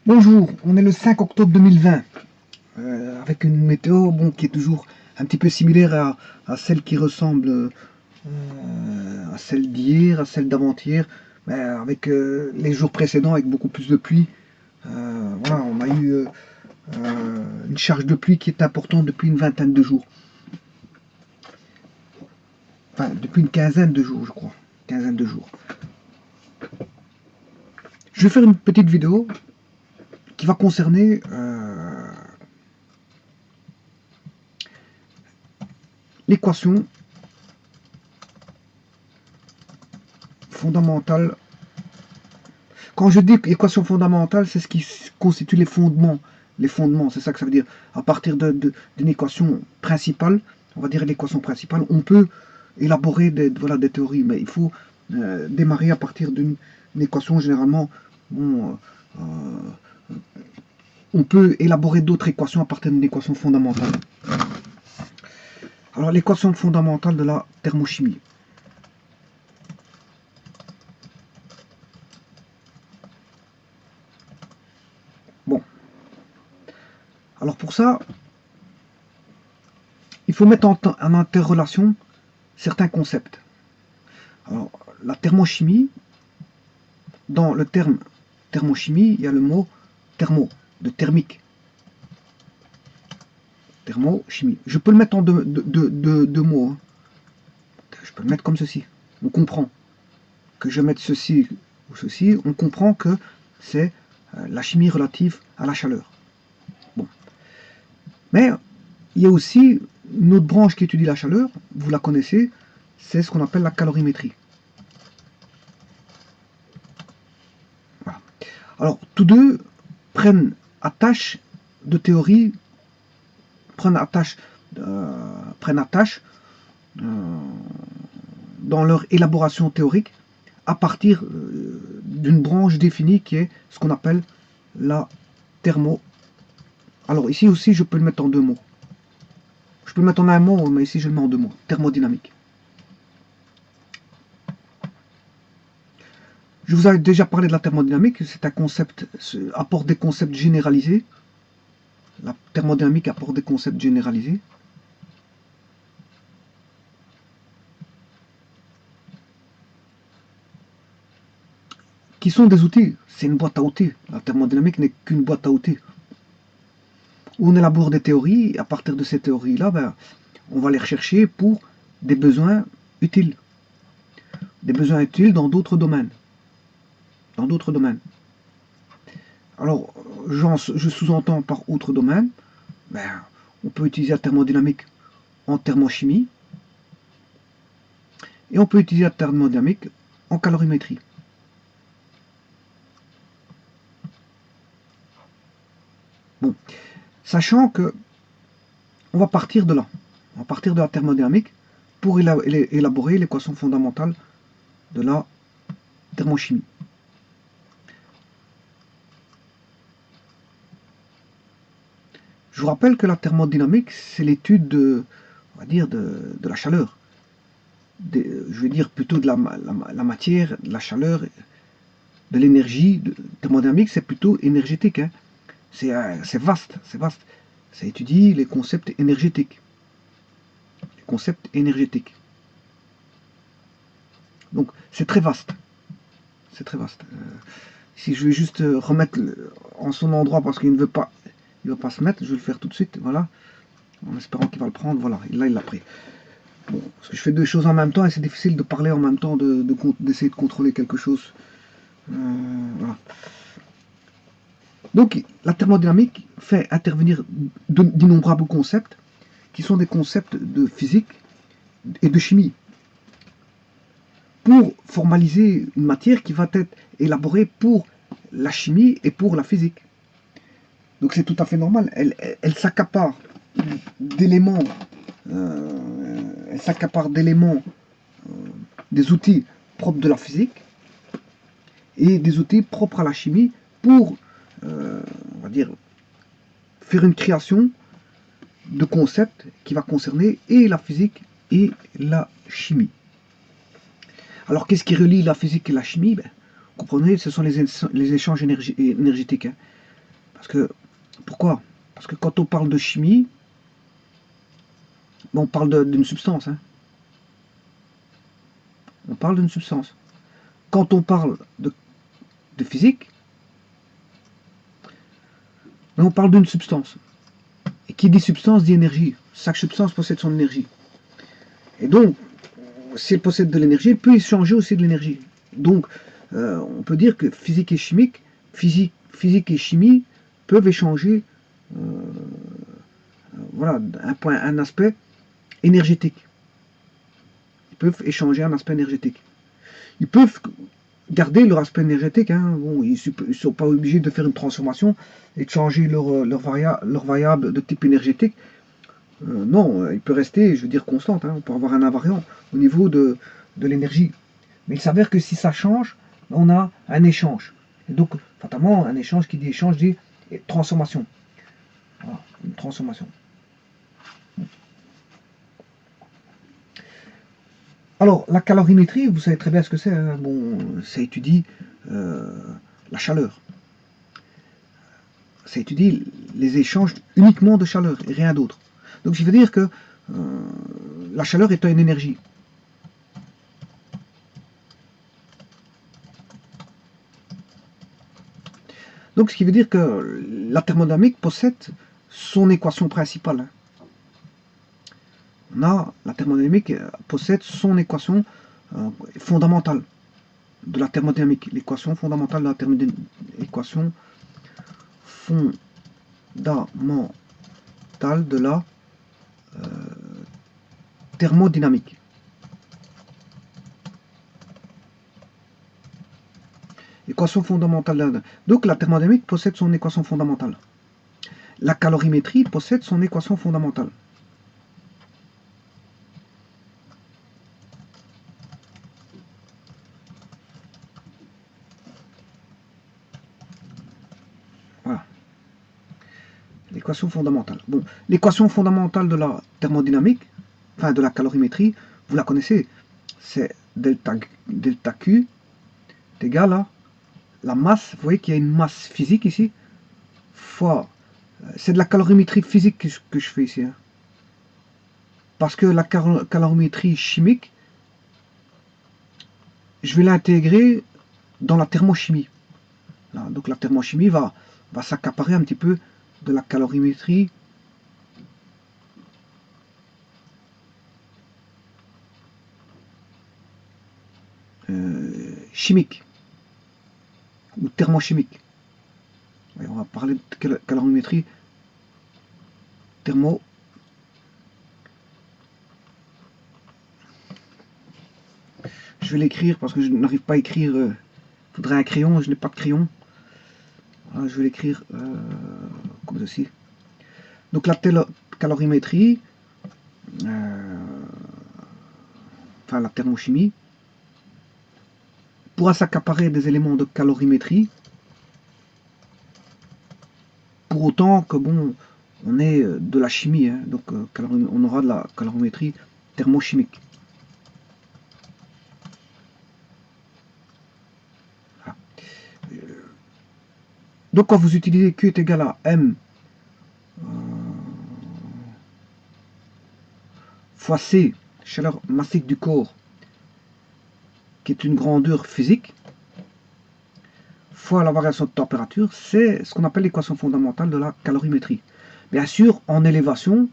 Bonjour, on est le 5 octobre 2020, avec une météo qui est toujours un petit peu similaire à celle qui ressemble à celle d'hier, à celle d'avant-hier, mais avec les jours précédents avec beaucoup plus de pluie. Voilà, on a eu une charge de pluie qui est importante depuis une vingtaine de jours. Enfin, depuis une quinzaine de jours, je crois. Quinzaine de jours. Je vais faire une petite vidéo qui va concerner l'équation fondamentale. Quand je dis équation fondamentale, c'est ce qui constitue les fondements. Les fondements, c'est ça que ça veut dire. À partir d'une équation principale, on va dire l'équation principale, on peut élaborer des théories, mais il faut démarrer à partir d'une équation. Généralement, bon, on peut élaborer d'autres équations à partir d'une équation fondamentale. Alors, l'équation fondamentale de la thermochimie. Bon. Alors pour ça, il faut mettre en interrelation certains concepts. Alors, la thermochimie, dans le terme thermochimie, il y a le mot thermo, de thermique. Thermochimie. Je peux le mettre en deux mots. Hein. Je peux le mettre comme ceci. On comprend. Que je mette ceci ou ceci, on comprend que c'est la chimie relative à la chaleur. Bon. Mais il y a aussi une autre branche qui étudie la chaleur, vous la connaissez, c'est ce qu'on appelle la calorimétrie. Voilà. Alors, tous deux prennent attache de théorie, prennent attache dans leur élaboration théorique à partir d'une branche définie qui est ce qu'on appelle la thermo. Alors ici aussi, je peux le mettre en deux mots. Je peux le mettre en un mot, mais ici je le mets en deux mots. Thermodynamique. Je vous avais déjà parlé de la thermodynamique. C'est un concept, apporte des concepts généralisés. La thermodynamique apporte des concepts généralisés. Qui sont des outils. C'est une boîte à outils. La thermodynamique n'est qu'une boîte à outils. Où on élabore des théories, et à partir de ces théories-là, on va les rechercher pour des besoins utiles. Des besoins utiles dans d'autres domaines. Dans d'autres domaines. Alors, je sous-entends par autres domaines, on peut utiliser la thermodynamique en thermochimie, et on peut utiliser la thermodynamique en calorimétrie. Bon, sachant que on va partir de là, on va partir de la thermodynamique pour élaborer l'équation fondamentale de la thermochimie. Je vous rappelle que la thermodynamique, c'est l'étude de, on va dire, de la chaleur. Je vais dire plutôt de la matière, de la chaleur, de l'énergie. Thermodynamique, c'est plutôt énergétique. Hein. C'est vaste, c'est vaste. Ça étudie les concepts énergétiques. Les concepts énergétiques. Donc, c'est très vaste. C'est très vaste. Si je vais juste remettre en son endroit parce qu'il ne veut pas, se mettre, je vais le faire tout de suite. Voilà. En espérant qu'il va le prendre. Voilà. Et là, il l'a pris. Bon, parce que je fais deux choses en même temps et c'est difficile de parler en même temps, d'essayer de contrôler quelque chose. Voilà. Donc, la thermodynamique fait intervenir d'innombrables concepts qui sont des concepts de physique et de chimie pour formaliser une matière qui va être élaborée pour la chimie et pour la physique. Donc c'est tout à fait normal. Elle s'accapare d'éléments, des outils propres de la physique et des outils propres à la chimie pour, on va dire, faire une création de concepts qui va concerner et la physique et la chimie. Alors qu'est-ce qui relie la physique et la chimie? comprenez, ce sont les échanges énergétiques. Hein. Parce que, pourquoi? Parce que quand on parle de chimie, on parle d'une substance. Hein. On parle d'une substance. Quand on parle de physique, on parle d'une substance. Et qui dit substance dit énergie. Chaque substance possède son énergie. Et donc, si elle possède de l'énergie, elle peut échanger aussi de l'énergie. Donc, on peut dire que physique et chimie peuvent échanger, voilà, un aspect énergétique. Ils peuvent échanger un aspect énergétique. Ils peuvent garder leur aspect énergétique. Hein. Bon, ils ne sont pas obligés de faire une transformation et de changer leur variable de type énergétique. Non, il peut rester, je veux dire, constante. Hein. On peut avoir un invariant au niveau de l'énergie. Mais il s'avère que si ça change, on a un échange. Et donc, fatalement, un échange qui dit échange dit transformation. Voilà, une transformation. Alors, la calorimétrie, vous savez très bien ce que c'est. Hein. Bon, ça étudie la chaleur. Ça étudie les échanges uniquement de chaleur et rien d'autre. Donc, ça veut dire que la chaleur est une énergie. Donc, ce qui veut dire que la thermodynamique possède son équation principale. La thermodynamique possède son équation fondamentale de la thermodynamique. L'équation fondamentale de la thermodynamique. Équation fondamentale de la thermodynamique. Équation fondamentale. Donc la thermodynamique possède son équation fondamentale. La calorimétrie possède son équation fondamentale. Voilà. L'équation fondamentale. Bon, l'équation fondamentale de la thermodynamique, enfin de la calorimétrie, vous la connaissez. C'est delta Q est égal à la masse. Vous voyez qu'il y a une masse physique ici, fois. C'est de la calorimétrie physique que je fais ici. Hein. Parce que la calorimétrie chimique, je vais l'intégrer dans la thermochimie. Là, donc la thermochimie va s'accaparer un petit peu de la calorimétrie chimique ou thermochimique. Et on va parler de calorimétrie thermo. Je vais l'écrire parce que je n'arrive pas à écrire. Il faudrait un crayon, je n'ai pas de crayon. Alors, je vais l'écrire comme ceci. Donc la calorimétrie, enfin la thermochimie, pourra s'accaparer des éléments de calorimétrie, pour autant que bon, on ait de la chimie, hein, donc on aura de la calorimétrie thermochimique. Voilà. Donc quand vous utilisez Q est égal à M fois C, chaleur massique du corps, qui est une grandeur physique, fois la variation de température, c'est ce qu'on appelle l'équation fondamentale de la calorimétrie. Bien sûr, en élévation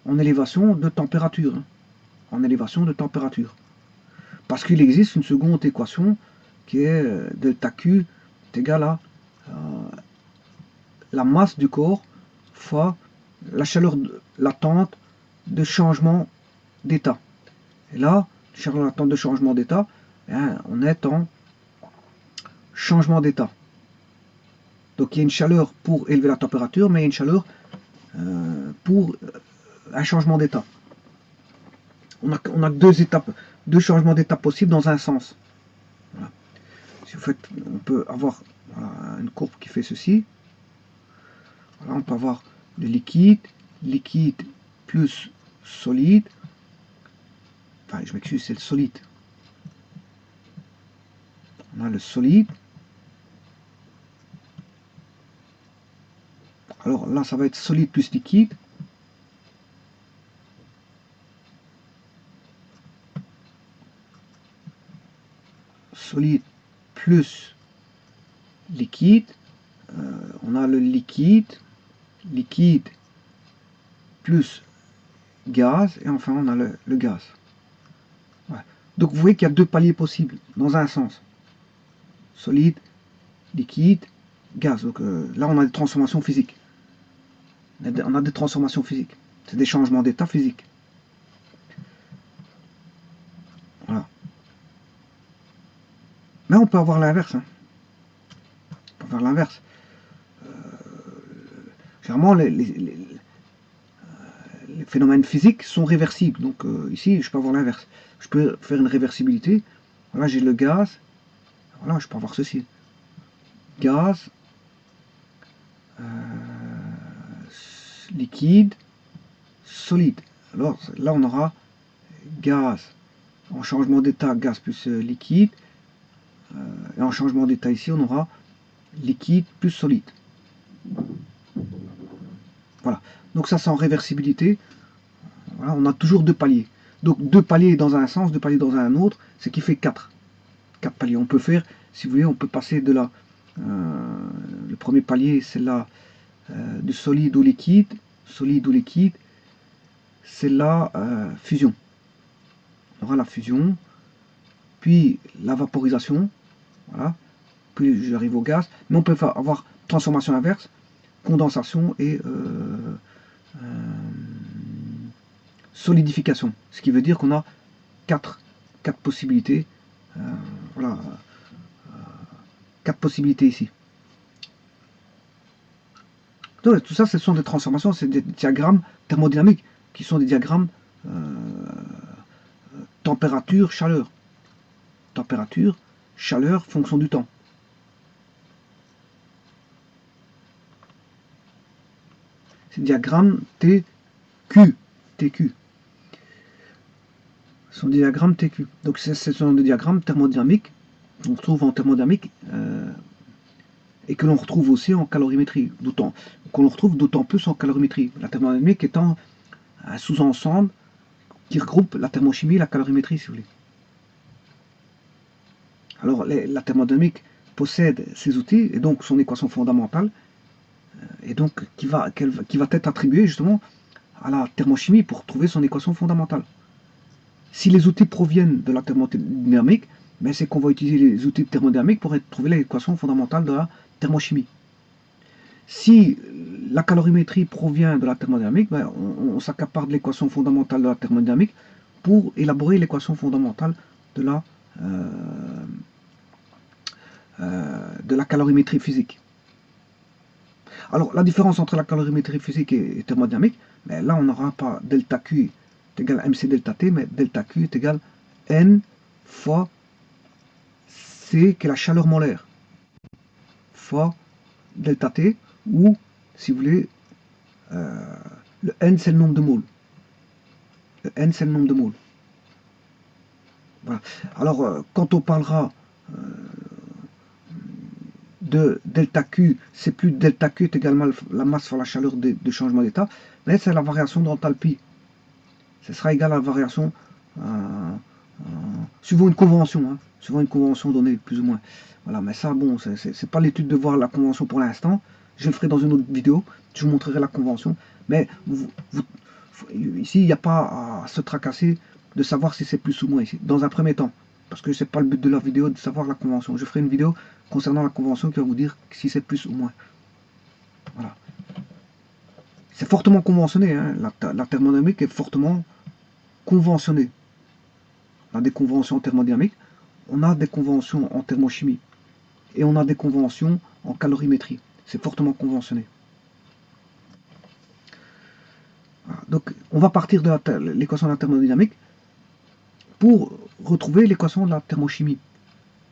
de température. Hein, en élévation de température. Parce qu'il existe une seconde équation qui est delta Q est égal à la masse du corps fois la chaleur latente de changement d'état. Et là, chaleur latente de changement d'état, on est en changement d'état. Donc il y a une chaleur pour élever la température, mais il y a une chaleur pour un changement d'état. On a deux étapes, deux changements d'état possibles dans un sens. Voilà. Si vous faites, on peut avoir une courbe qui fait ceci. Voilà, on peut avoir le liquide plus solide. Enfin, je m'excuse, c'est le solide. On a le solide. Alors là, ça va être solide plus liquide. Solide plus liquide. On a le liquide. Liquide plus gaz. Et enfin, on a le gaz. Ouais. Donc vous voyez qu'il y a deux paliers possibles dans un sens. Solide, liquide, gaz. Donc là, on a des transformations physiques. On a des transformations physiques. C'est des changements d'état physiques. Voilà. Mais on peut avoir l'inverse. Hein. On peut faire l'inverse. Généralement, les phénomènes physiques sont réversibles. Donc ici, je peux avoir l'inverse. Je peux faire une réversibilité. Voilà, j'ai le gaz. Voilà, je peux avoir ceci. Gaz, liquide, solide. Alors là, on aura gaz en changement d'état, gaz plus liquide. Et en changement d'état ici, on aura liquide plus solide. Voilà. Donc ça, c'est en réversibilité. Voilà, on a toujours deux paliers. Donc deux paliers dans un sens, deux paliers dans un autre, ce qui fait 4. 4 paliers. On peut faire, si vous voulez, on peut passer de là. Le premier palier, c'est là du solide au liquide. Solide ou liquide, c'est la fusion. On aura la fusion, puis la vaporisation, voilà, puis j'arrive au gaz. Mais on peut avoir transformation inverse, condensation et solidification. Ce qui veut dire qu'on a 4 possibilités. Voilà, 4 possibilités ici. Donc, tout ça, ce sont des transformations, c'est des diagrammes thermodynamiques qui sont des diagrammes température, chaleur. Température, chaleur, fonction du temps. C'est diagramme TQ. TQ. Ce sont des diagrammes TQ. Donc ce sont des diagrammes thermodynamiques qu'on retrouve en thermodynamique et que l'on retrouve aussi en calorimétrie. Qu'on retrouve d'autant plus en calorimétrie. La thermodynamique étant un sous-ensemble qui regroupe la thermochimie et la calorimétrie, si vous voulez. Alors la thermodynamique possède ces outils et donc son équation fondamentale et donc qui va être attribuée justement à la thermochimie pour trouver son équation fondamentale. Si les outils proviennent de la thermodynamique, ben c'est qu'on va utiliser les outils de thermodynamique pour trouver l'équation fondamentale de la thermochimie. Si la calorimétrie provient de la thermodynamique, ben on s'accapare de l'équation fondamentale de la thermodynamique pour élaborer l'équation fondamentale de la calorimétrie physique. Alors la différence entre la calorimétrie physique et thermodynamique, ben là on n'aura pas delta Q est égal à mc delta T, mais delta Q est égal à N fois C qui est la chaleur molaire fois delta T, ou si vous voulez, le N c'est le nombre de moles. Le N c'est le nombre de moles. Voilà. Alors quand on parlera de delta Q, c'est plus delta Q est également la masse fois la chaleur de changement d'état, mais c'est la variation d'enthalpie. Ce sera égal à la variation suivant une convention, suivant une convention donnée plus ou moins. Voilà, mais ça, bon, c'est pas l'étude de voir la convention pour l'instant. Je le ferai dans une autre vidéo. Je vous montrerai la convention. Mais ici, il n'y a pas à se tracasser de savoir si c'est plus ou moins ici. Dans un premier temps, parce que c'est pas le but de la vidéo de savoir la convention. Je ferai une vidéo concernant la convention qui va vous dire si c'est plus ou moins. Voilà. C'est fortement conventionné. Hein. La thermodynamique est fortement conventionnée. On a des conventions thermodynamiques, on a des conventions en thermochimie et on a des conventions en calorimétrie. C'est fortement conventionné. Voilà. Donc on va partir de l'équation de la thermodynamique pour retrouver l'équation de la thermochimie.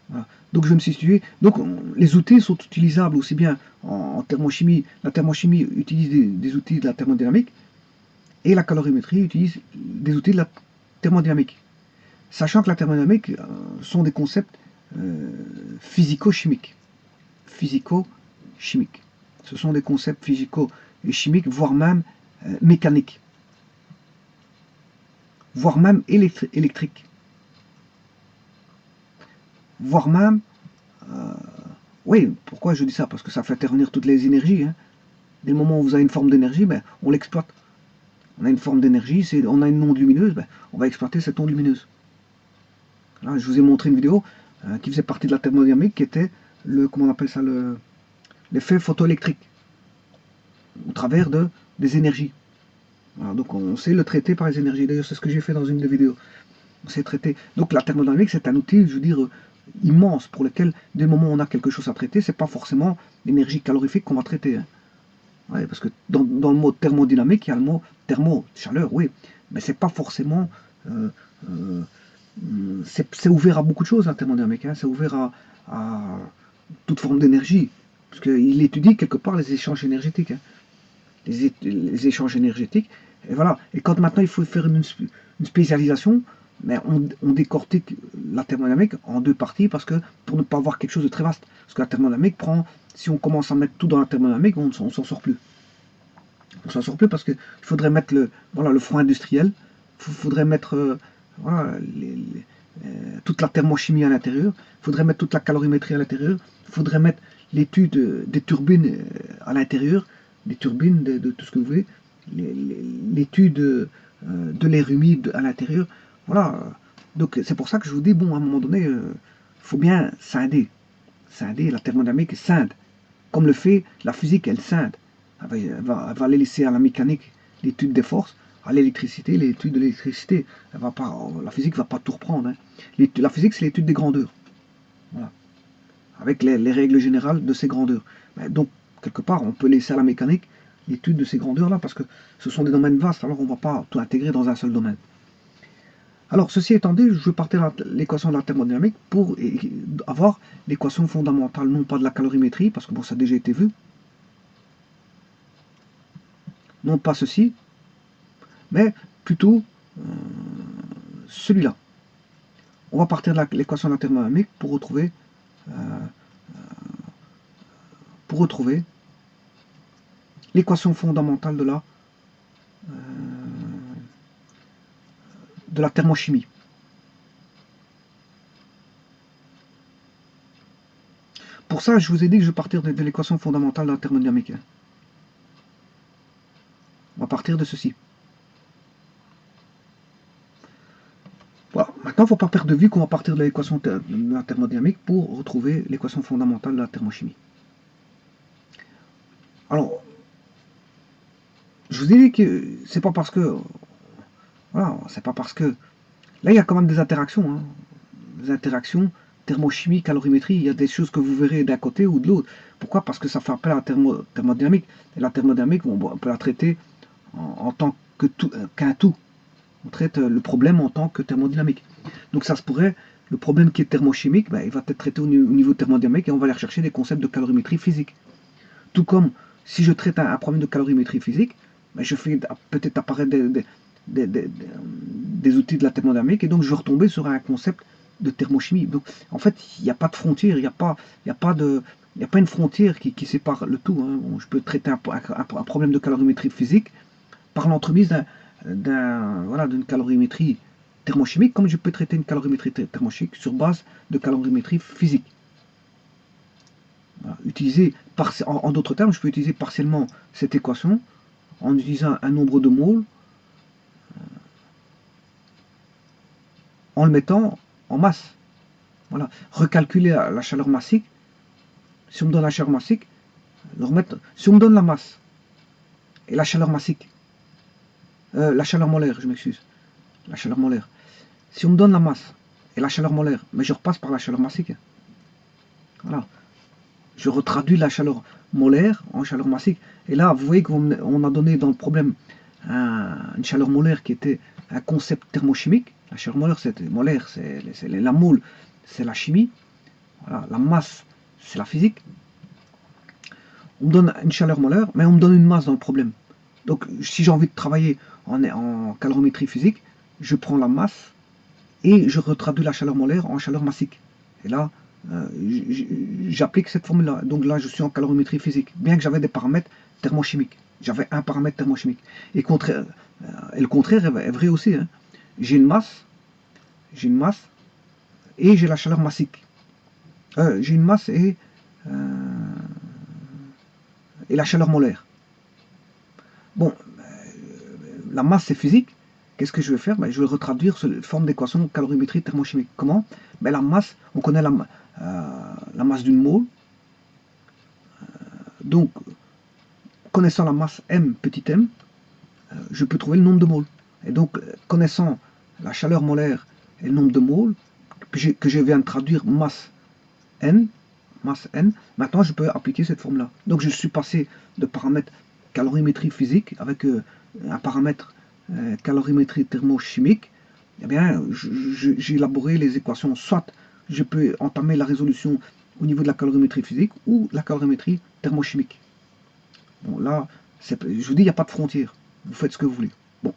Voilà. Donc je me suis situé. Donc les outils sont utilisables aussi bien en thermochimie. La thermochimie utilise des outils de la thermodynamique et la calorimétrie utilise des outils de la thermodynamique. Sachant que la thermodynamique sont des concepts physico-chimiques. Physico-chimiques. Ce sont des concepts physico et chimiques, voire même mécaniques, voire même électriques, voire même... oui, pourquoi je dis ça? Parce que ça fait intervenir toutes les énergies. Hein. Dès le moment où vous avez une forme d'énergie, ben, on l'exploite. On a une forme d'énergie, on a une onde lumineuse, ben, on va exploiter cette onde lumineuse. Là, je vous ai montré une vidéo qui faisait partie de la thermodynamique, qui était comment on appelle ça, l'effet photoélectrique, au travers des énergies. Voilà, donc on sait le traiter par les énergies. D'ailleurs, c'est ce que j'ai fait dans une des vidéos. On sait traiter. Donc la thermodynamique, c'est un outil, je veux dire, immense, pour lequel, dès le moment où on a quelque chose à traiter, c'est pas forcément l'énergie calorifique qu'on va traiter. Hein. Ouais, parce que dans le mot thermodynamique, il y a le mot thermo, chaleur, oui, mais c'est pas forcément... c'est ouvert à beaucoup de choses, la thermodynamique. Hein. C'est ouvert à toute forme d'énergie. Parce qu'il étudie quelque part les échanges énergétiques. Hein. Les échanges énergétiques. Et voilà. Et quand maintenant il faut faire une spécialisation, mais on décortique la thermodynamique en deux parties parce que pour ne pas avoir quelque chose de très vaste. Parce que la thermodynamique prend, si on commence à mettre tout dans la thermodynamique, on s'en sort plus. On s'en sort plus parce qu'il faudrait mettre le front industriel, il faudrait mettre voilà, toute la thermochimie à l'intérieur, il faudrait mettre toute la calorimétrie à l'intérieur, il faudrait mettre l'étude des turbines à l'intérieur, des turbines, de tout ce que vous voulez, l'étude de l'air humide à l'intérieur. Voilà. Donc c'est pour ça que je vous dis, bon, à un moment donné, il faut bien scinder. Scinder, la thermodynamique scinde. Comme le fait la physique, elle scinde. Elle va aller laisser à la mécanique l'étude des forces, à l'électricité, l'étude de l'électricité. La physique ne va pas tout reprendre. Hein. La physique, c'est l'étude des grandeurs. Voilà. Avec les règles générales de ces grandeurs. Donc, quelque part, on peut laisser à la mécanique l'étude de ces grandeurs-là, parce que ce sont des domaines vastes, alors on ne va pas tout intégrer dans un seul domaine. Alors, ceci étant dit, je vais partir de l'équation de la thermodynamique pour avoir l'équation fondamentale, non pas de la calorimétrie, parce que bon, ça a déjà été vu, non pas ceci, mais plutôt celui-là. On va partir de l'équation de la thermodynamique pour retrouver l'équation fondamentale de la thermochimie. Pour ça, je vous ai dit que je vais partir de l'équation fondamentale de la thermodynamique. On va partir de ceci. Voilà. Maintenant, il ne faut pas perdre de vue qu'on va partir de l'équation de la thermodynamique pour retrouver l'équation fondamentale de la thermochimie. Alors, je vous ai dit que c'est pas parce que... Voilà, c'est pas parce que... Là, il y a quand même des interactions. Hein. Des interactions, thermochimie, calorimétrie, il y a des choses que vous verrez d'un côté ou de l'autre. Pourquoi? Parce que ça fait appel à la thermodynamique. Et la thermodynamique, on peut la traiter en tant qu'un tout. On traite le problème en tant que thermodynamique. Donc ça se pourrait, le problème qui est thermochimique, il va être traité au niveau thermodynamique et on va aller rechercher des concepts de calorimétrie physique. Tout comme si je traite un problème de calorimétrie physique, je fais peut-être apparaître des outils de la thermodynamique et donc je vais retomber sur un concept de thermochimie. Donc en fait, il n'y a pas de frontière, il n'y a pas une frontière qui sépare le tout. Hein. Bon, je peux traiter un problème de calorimétrie physique par l'entremise d'une calorimétrie thermochimique, comme je peux traiter une calorimétrie thermochimique sur base de calorimétrie physique. Voilà. En d'autres termes, je peux utiliser partiellement cette équation en utilisant un nombre de moles en le mettant en masse. Voilà. Recalculer la chaleur massique. Si on me donne la chaleur massique, si on me donne la masse et la chaleur massique, la chaleur molaire, je m'excuse, la chaleur molaire. Si on me donne la masse et la chaleur molaire, mais je repasse par la chaleur massique. Voilà. Je retraduis la chaleur molaire en chaleur massique. Et là, vous voyez qu'on a donné dans le problème une chaleur molaire qui était un concept thermochimique. La chaleur molaire, c'est la mole, c'est la chimie. Voilà. La masse, c'est la physique. On me donne une chaleur molaire, mais on me donne une masse dans le problème. Donc, si j'ai envie de travailler en calorimétrie physique, je prends la masse et je retraduis la chaleur molaire en chaleur massique. Et là, j'applique cette formule-là. Donc là, je suis en calorimétrie physique, bien que j'avais des paramètres thermochimiques. J'avais un paramètre thermochimique. Et le contraire est vrai aussi. Hein. J'ai une masse, et j'ai la chaleur massique. J'ai une masse et la chaleur molaire. Bon, la masse c'est physique. Qu'est-ce que je vais faire? Ben, je vais retraduire sous forme d'équation calorimétrie thermochimique. Comment? Ben, la masse, on connaît la masse d'une mole. Donc, connaissant la masse m, petit m, je peux trouver le nombre de moles. Et donc, connaissant la chaleur molaire et le nombre de moles, que je viens de traduire masse n, maintenant je peux appliquer cette forme-là. Donc je suis passé de paramètres calorimétrie physique avec un paramètre calorimétrie thermochimique. Eh bien, j'ai élaboré les équations, soit je peux entamer la résolution au niveau de la calorimétrie physique ou la calorimétrie thermochimique. Bon, là, je vous dis, il n'y a pas de frontière. Vous faites ce que vous voulez. Bon.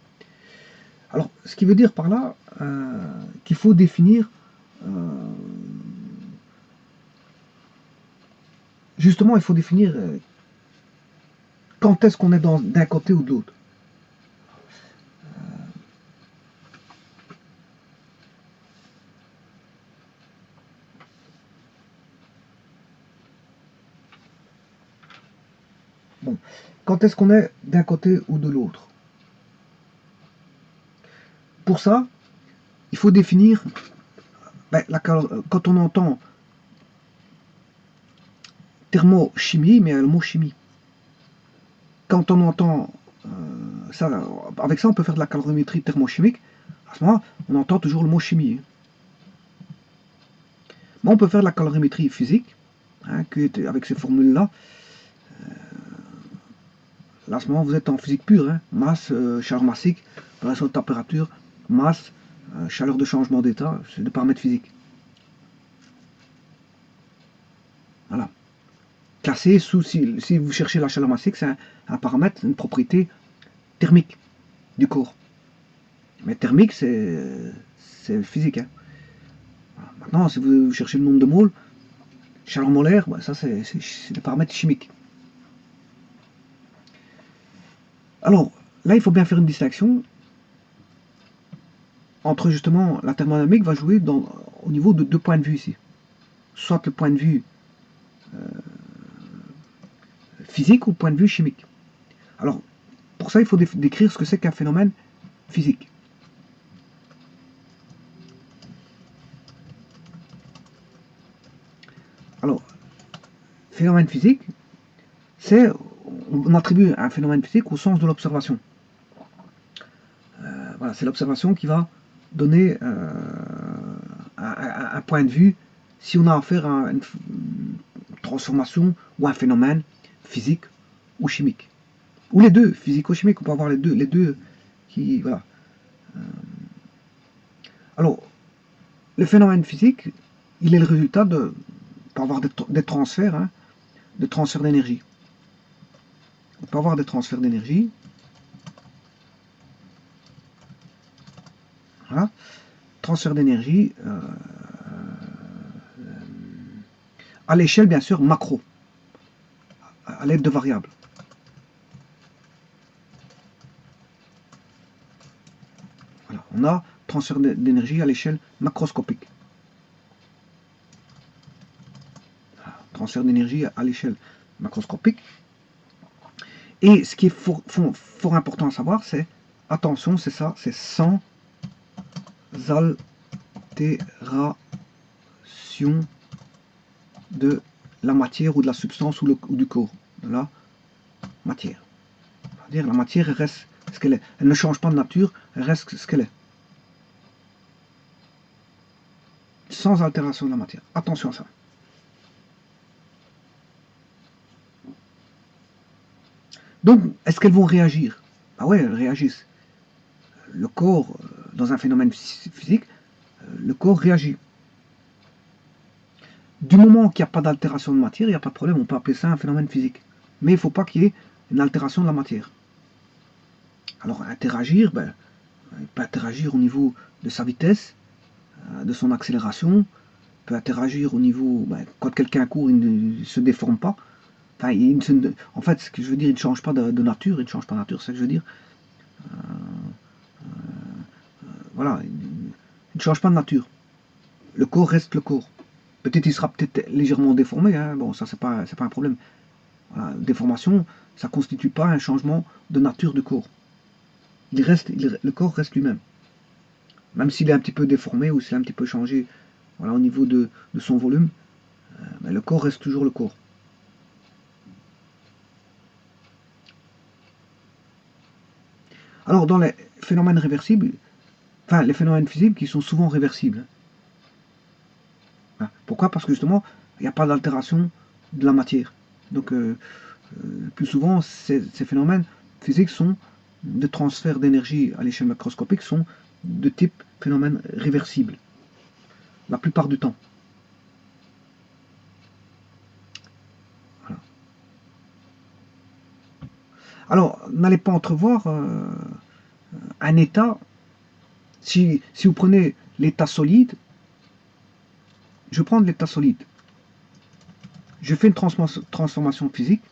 Alors, ce qui veut dire par là qu'il faut définir justement, il faut définir quand est-ce qu'on est d'un côté ou de l'autre. Bon, quand est-ce qu'on est d'un côté ou de l'autre? Pour ça, il faut définir, quand on entend thermochimie, mais il y a le mot chimie. Quand on entend ça, avec ça on peut faire de la calorimétrie thermochimique, à ce moment on entend toujours le mot chimie. Mais on peut faire de la calorimétrie physique, hein, avec ces formules-là. Là, à ce moment, vous êtes en physique pure, hein. Masse, chaleur massique, variation de température, masse, chaleur de changement d'état, c'est des paramètres physiques. Voilà. Classé sous, si vous cherchez la chaleur massique, c'est un paramètre, une propriété thermique du corps. Mais thermique, c'est physique. Hein. Voilà. Maintenant, si vous cherchez le nombre de moles, chaleur molaire, bah, ça c'est des paramètres chimiques. Alors, là, il faut bien faire une distinction entre justement la thermodynamique va jouer au niveau de deux points de vue ici. Soit le point de vue physique ou le point de vue chimique. Alors, pour ça, il faut décrire ce que c'est qu'un phénomène physique. Alors, phénomène physique, on attribue un phénomène physique au sens de l'observation. Voilà, c'est l'observation qui va donner un point de vue si on a affaire à une transformation ou un phénomène physique ou chimique. Ou les deux, physico-chimique, on peut avoir les deux qui, voilà. Alors, le phénomène physique, il est le résultat de, on peut avoir des transferts, hein, de transfert d'énergie. On peut avoir des transferts d'énergie. Voilà. Transfert d'énergie à l'échelle, bien sûr, macro, à l'aide de variables. Voilà. On a transfert d'énergie à l'échelle macroscopique. Voilà. Transfert d'énergie à l'échelle macroscopique. Et ce qui est fort important à savoir, c'est, attention, c'est ça, c'est sans altération de la matière ou de la substance ou du corps, de la matière. C'est-à-dire la matière elle reste ce qu'elle est. Elle ne change pas de nature, elle reste ce qu'elle est. Sans altération de la matière. Attention à ça. Donc, est-ce qu'elles vont réagir? Ah ouais, elles réagissent. Le corps, dans un phénomène physique, le corps réagit. Du moment qu'il n'y a pas d'altération de matière, il n'y a pas de problème, on peut appeler ça un phénomène physique. Mais il ne faut pas qu'il y ait une altération de la matière. Alors, interagir, il peut interagir au niveau de sa vitesse, de son accélération, peut interagir au niveau, ben, quand quelqu'un court, il ne se déforme pas. Enfin, en fait, ce que je veux dire, il ne change pas de nature, il ne change pas de nature, c'est ce que je veux dire. Voilà, il ne change pas de nature. Le corps reste le corps. Peut-être il sera peut-être légèrement déformé, hein. Bon, ça c'est pas un problème. Voilà, déformation, ça ne constitue pas un changement de nature du corps. Le corps reste lui-même. Même s'il est un petit peu déformé ou s'il est un petit peu changé, voilà, au niveau de son volume, mais le corps reste toujours le corps. Alors dans les phénomènes réversibles, enfin les phénomènes physiques qui sont souvent réversibles. Pourquoi? Parce que justement, il n'y a pas d'altération de la matière. Donc plus souvent, ces phénomènes physiques sont de transfert d'énergie à l'échelle macroscopique sont de type phénomène réversible, la plupart du temps. Voilà. Alors, n'allez pas entrevoir un état, si vous prenez l'état solide, je vais prendre l'état solide, je fais une transformation physique,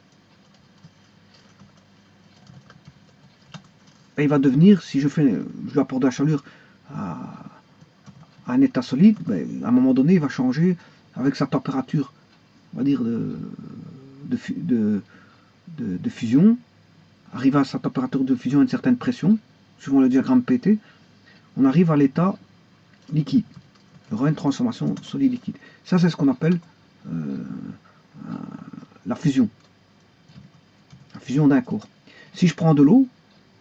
et il va devenir, si je lui apporte de la chaleur à un état solide, ben, à un moment donné, il va changer avec sa température, on va dire, de fusion, arriver à sa température de fusion à une certaine pression, suivant le diagramme PT, on arrive à l'état liquide. Il y aura une transformation solide-liquide. Ça, c'est ce qu'on appelle la fusion. La fusion d'un corps. Si je prends de l'eau,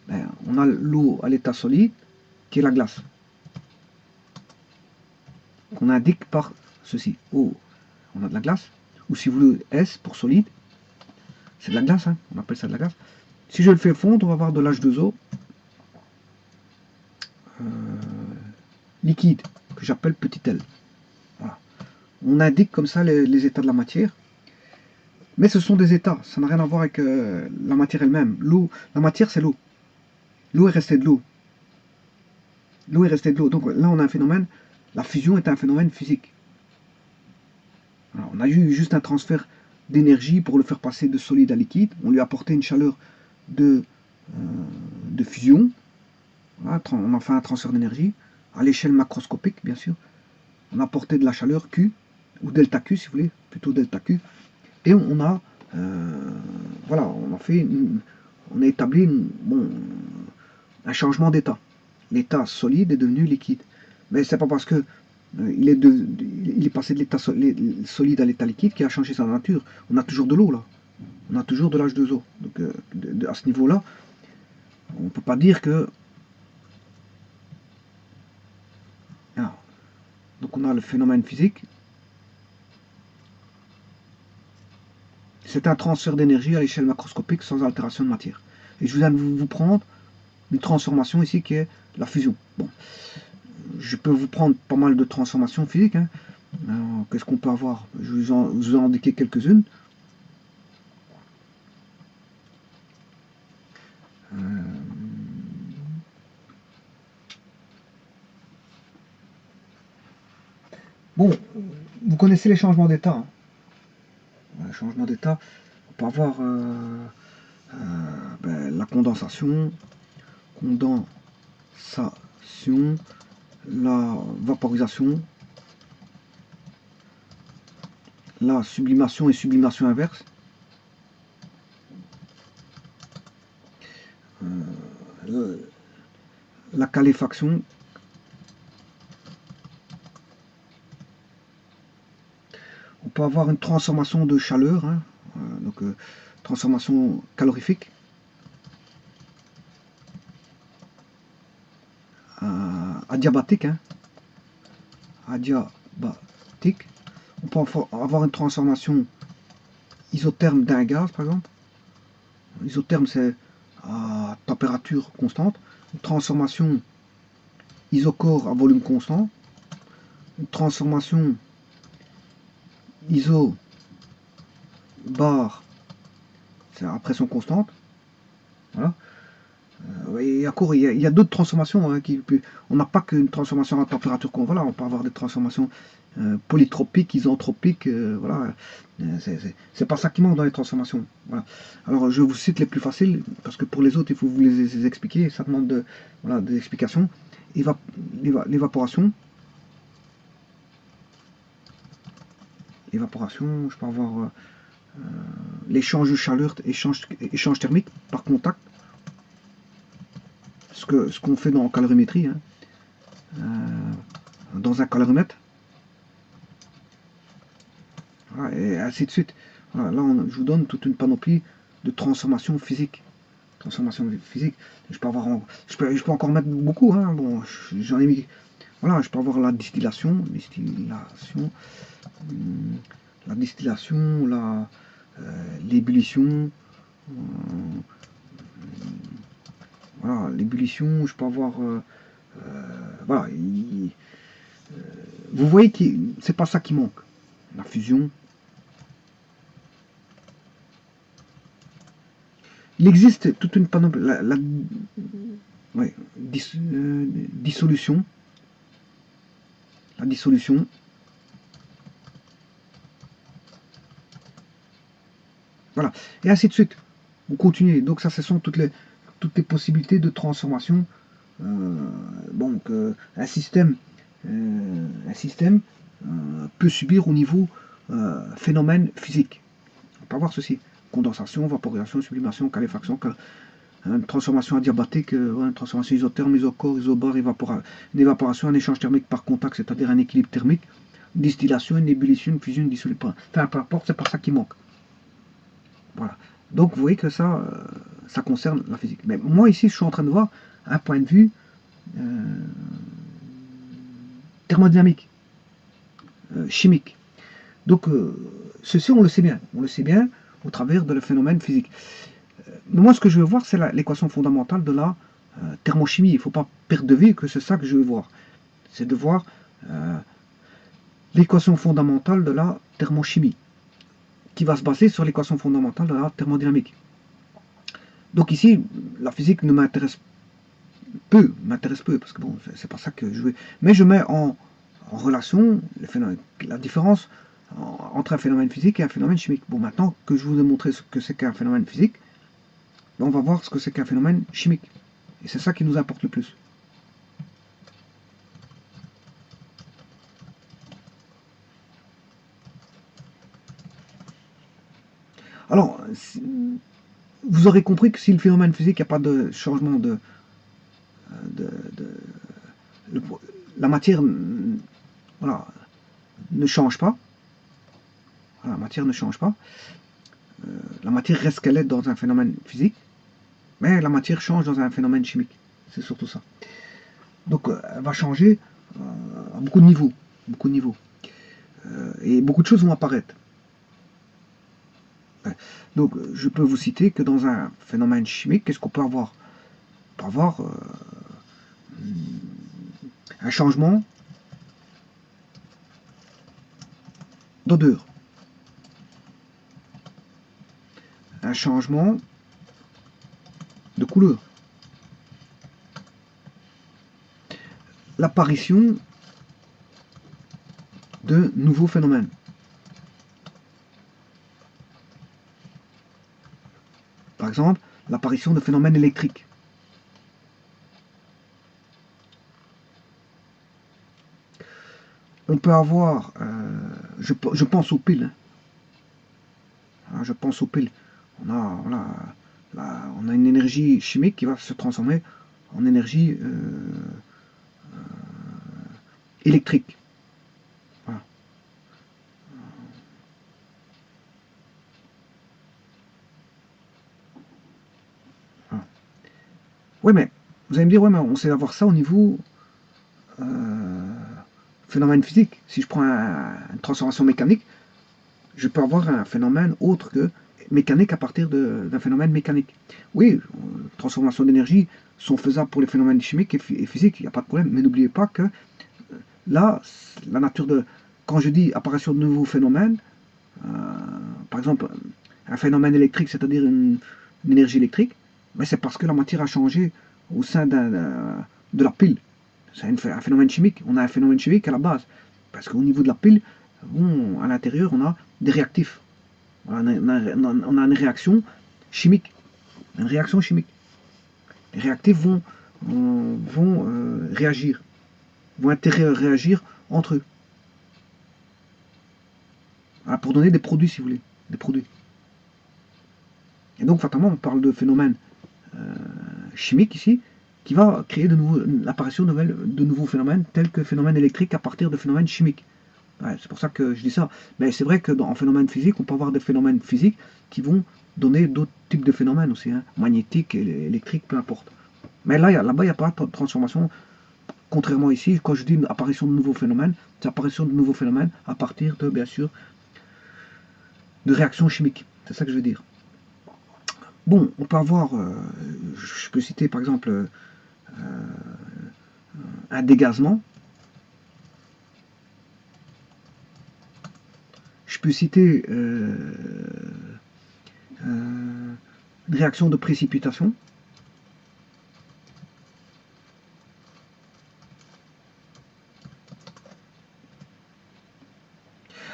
ben, on a l'eau à l'état solide, qui est la glace. Qu'on indique par ceci. O, on a de la glace. Ou si vous voulez, S pour solide, c'est de la glace, hein, on appelle ça de la glace. Si je le fais fondre, on va avoir de l'H2O liquide, que j'appelle petit l. Voilà. On indique comme ça les états de la matière. Mais ce sont des états, ça n'a rien à voir avec la matière elle-même. L'eau, la matière c'est l'eau. L'eau est restée de l'eau. L'eau est restée de l'eau. Donc là on a un phénomène, la fusion est un phénomène physique. Alors, on a eu juste un transfert d'énergie pour le faire passer de solide à liquide. On lui a apporté une chaleur de fusion. Voilà, on a fait un transfert d'énergie à l'échelle macroscopique, bien sûr. On a apporté de la chaleur Q, ou delta Q si vous voulez, plutôt delta Q. Et on a, voilà, on a établi un changement d'état. L'état solide est devenu liquide. Mais c'est pas parce que il est passé de l'état solide à l'état liquide qui a changé sa nature. On a toujours de l'eau là. On a toujours de l'H2O. Donc à ce niveau-là, on ne peut pas dire que. Ah, donc on a le phénomène physique. C'est un transfert d'énergie à l'échelle macroscopique sans altération de matière. Et je viens de vous prendre une transformation ici qui est la fusion. Bon, je peux vous prendre pas mal de transformations physiques. Hein. Qu'est-ce qu'on peut avoir? Je vous en indiquer quelques-unes. Bon, vous connaissez les changements d'état. Hein. Les changements d'état, on peut avoir la condensation, la vaporisation, la sublimation et sublimation inverse. La caléfaction. On peut avoir une transformation de chaleur, hein, donc transformation calorifique. Adiabatique. Hein, adiabatique. On peut avoir une transformation isotherme d'un gaz, par exemple. Isotherme, c'est à température constante. Une transformation isochore à volume constant. Une transformation isobar, c'est à pression constante. Voilà. Et encore, il y a d'autres transformations. Hein, on n'a pas qu'une transformation à température constante. Voilà, on peut avoir des transformations polytropique, isotropique, voilà. C'est pas ça qui manque dans les transformations. Voilà. Alors je vous cite les plus faciles, parce que pour les autres, il faut vous les expliquer, ça demande voilà, des explications. L'évaporation. L'évaporation, je peux avoir l'échange de chaleur, échange thermique par contact. Ce qu'on fait dans calorimétrie, hein, dans un caloromètre. Voilà, et ainsi de suite. Voilà, là, je vous donne toute une panoplie de transformations physiques. Transformation physique. Je peux avoir, je peux encore mettre beaucoup. Hein, bon, j'en ai mis. Voilà, je peux avoir la distillation, l'ébullition. Voilà, l'ébullition. Je peux avoir. Voilà. Vous voyez que c'est pas ça qui manque. La fusion. Il existe toute une panoplie. Ouais, dissolution. La dissolution. Voilà. Et ainsi de suite. Vous continuez. Donc ça, ce sont toutes les possibilités de transformation. Donc un système peut subir au niveau phénomène physique. On peut avoir ceci. Condensation, vaporisation, sublimation, caléfaction, une transformation adiabatique, une transformation isotherme, isocore, isobare, une évaporation, un échange thermique par contact, c'est-à-dire un équilibre thermique, distillation, une ébullition, une fusion, une dissolution. Enfin, peu importe, c'est pas ça qui manque. Voilà. Donc vous voyez que ça, ça concerne la physique. Mais moi ici, je suis en train de voir un point de vue thermodynamique, chimique. Donc ceci, on le sait bien. On le sait bien au travers de le phénomène physique. Mais moi, ce que je veux voir, c'est l'équation fondamentale de la thermochimie. Il ne faut pas perdre de vue que c'est ça que je veux voir. C'est de voir l'équation fondamentale de la thermochimie, qui va se baser sur l'équation fondamentale de la thermodynamique. Donc ici, la physique ne m'intéresse peu, parce que bon, c'est pas ça que je veux. Mais je mets en relation la différence entre un phénomène physique et un phénomène chimique. Bon, maintenant que je vous ai montré ce que c'est qu'un phénomène physique, on va voir ce que c'est qu'un phénomène chimique. Et c'est ça qui nous importe le plus. Alors, vous aurez compris que si le phénomène physique, il n'y a pas de changement la matière, voilà, ne change pas. Voilà, la matière ne change pas. La matière reste qu'elle est dans un phénomène physique, mais la matière change dans un phénomène chimique. C'est surtout ça. Donc, elle va changer à beaucoup de niveaux. Beaucoup de niveaux. Et beaucoup de choses vont apparaître. Donc, je peux vous citer que dans un phénomène chimique, qu'est-ce qu'on peut avoir? On peut avoir un changement d'odeur, un changement de couleur, l'apparition de nouveaux phénomènes. Par exemple, l'apparition de phénomènes électriques. On peut avoir, je pense aux piles. Hein, je pense aux piles. On a une énergie chimique qui va se transformer en énergie électrique. Voilà. Voilà. Oui, mais vous allez me dire, ouais, mais on sait avoir ça au niveau phénomène physique. Si je prends une transformation mécanique, je peux avoir un phénomène autre que mécanique à partir d'un phénomène mécanique. Oui, transformation d'énergie sont faisables pour les phénomènes chimiques et physiques, il n'y a pas de problème. Mais n'oubliez pas que là, la nature de... Quand je dis apparition de nouveaux phénomènes, par exemple, un phénomène électrique, c'est-à-dire une énergie électrique, mais c'est parce que la matière a changé au sein de la pile. C'est un phénomène chimique. On a un phénomène chimique à la base. Parce qu'au niveau de la pile, bon, à l'intérieur, on a des réactifs. Voilà, on a une réaction chimique. Une réaction chimique. Les réactifs vont réagir, vont interréagir entre eux. Voilà, pour donner des produits, si vous voulez. Des produits. Et donc, fatalement, on parle de phénomènes chimiques ici, qui va créer l'apparition de nouveaux phénomènes, tels que phénomènes électriques à partir de phénomènes chimiques. Ouais, c'est pour ça que je dis ça. Mais c'est vrai qu'en phénomène physique, on peut avoir des phénomènes physiques qui vont donner d'autres types de phénomènes aussi, hein, magnétiques, électriques, peu importe. Mais là-bas, il n'y a pas de transformation. Contrairement ici, quand je dis une apparition de nouveaux phénomènes, c'est apparition de nouveaux phénomènes à partir de, bien sûr, de réactions chimiques. C'est ça que je veux dire. Bon, on peut avoir, je peux citer par exemple un dégazement. Je peux citer une réaction de précipitation.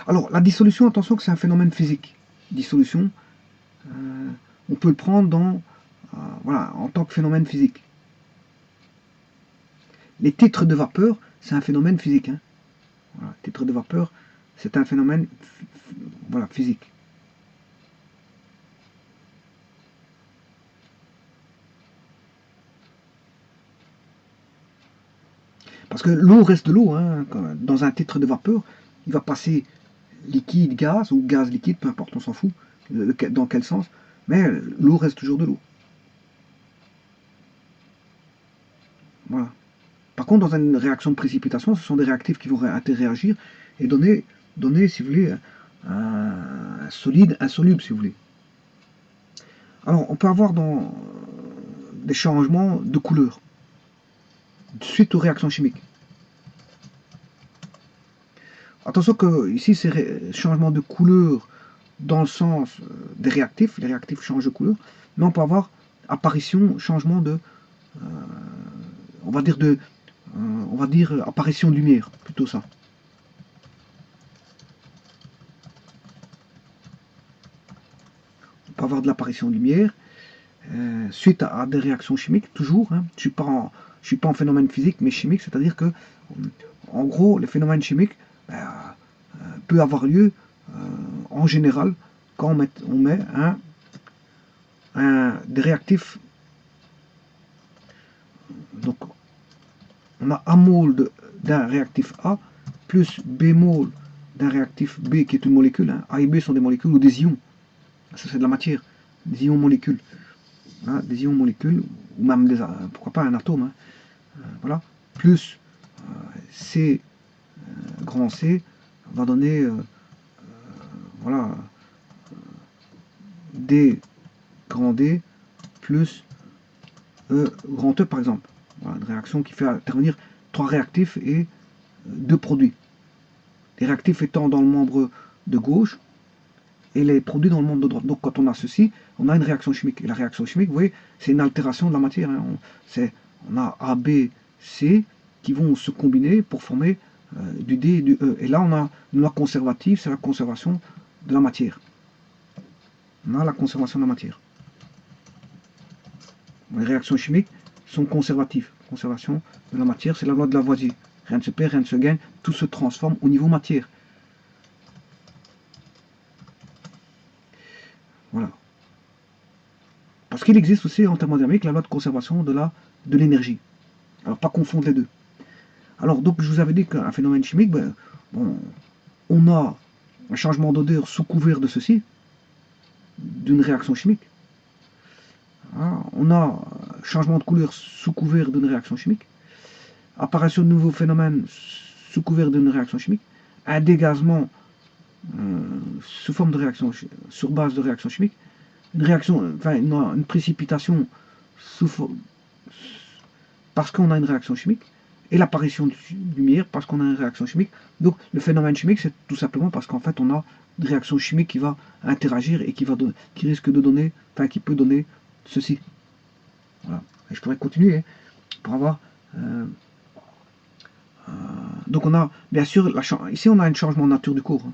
Alors, la dissolution, attention que c'est un phénomène physique. Dissolution, on peut le prendre voilà, en tant que phénomène physique. Les titres de vapeur, c'est un phénomène physique. Hein. Voilà, titres de vapeur, c'est un phénomène voilà, physique. Parce que l'eau reste de l'eau. Hein. Dans un titre de vapeur, il va passer liquide, gaz, ou gaz liquide, peu importe, on s'en fout, dans quel sens, mais l'eau reste toujours de l'eau. Voilà. Par contre, dans une réaction de précipitation, ce sont des réactifs qui vont interréagir et donner, si vous voulez, un solide insoluble, si vous voulez. Alors, on peut avoir des changements de couleur suite aux réactions chimiques. Attention que ici, c'est changement de couleur dans le sens des réactifs. Les réactifs changent de couleur, mais on peut avoir apparition, changement de, on va dire apparition de lumière, plutôt ça. On peut avoir de l'apparition de lumière suite à des réactions chimiques, toujours. Hein. Je ne suis pas en phénomène physique, mais chimique, c'est-à-dire que, en gros, les phénomènes chimiques peuvent avoir lieu en général quand on met des réactifs. Donc, on a A mol d'un réactif A plus B mol d'un réactif B qui est une molécule. Hein. A et B sont des molécules ou des ions. Ça, c'est de la matière. Des ions molécules. Hein, des ions molécules, ou même pourquoi pas un atome. Hein. Voilà. Plus C, grand C, va donner voilà, D, grand D, plus E, grand E, par exemple. Voilà, une réaction qui fait intervenir 3 réactifs et 2 produits. Les réactifs étant dans le membre de gauche et les produits dans le membre de droite. Donc quand on a ceci, on a une réaction chimique. Et la réaction chimique, vous voyez, c'est une altération de la matière. Hein. On a A, B, C qui vont se combiner pour former du D et du E. Et là, on a une loi conservative, c'est la conservation de la matière. On a la conservation de la matière. Les réactions chimiques sont conservatives. Conservation de la matière, c'est la loi de Lavoisier. Rien ne se perd, rien ne se gagne, tout se transforme au niveau matière. Voilà. Parce qu'il existe aussi en thermodynamique la loi de conservation de l'énergie. Alors pas confondre les deux. Alors donc je vous avais dit qu'un phénomène chimique, bon, on a un changement d'odeur sous couvert de ceci, d'une réaction chimique. Hein, on a changement de couleur sous couvert d'une réaction chimique. Apparition de nouveaux phénomènes sous couvert d'une réaction chimique. Un dégazement sous forme de réaction, sur base de réaction chimique. Une réaction, enfin une précipitation parce qu'on a une réaction chimique, et l'apparition de lumière parce qu'on a une réaction chimique. Donc le phénomène chimique, c'est tout simplement parce qu'en fait on a une réaction chimique qui va interagir et qui risque de donner, enfin qui peut donner ceci. Voilà. Et je pourrais continuer hein, pour avoir Donc on a, bien sûr, ici on a un changement de nature du cours, hein,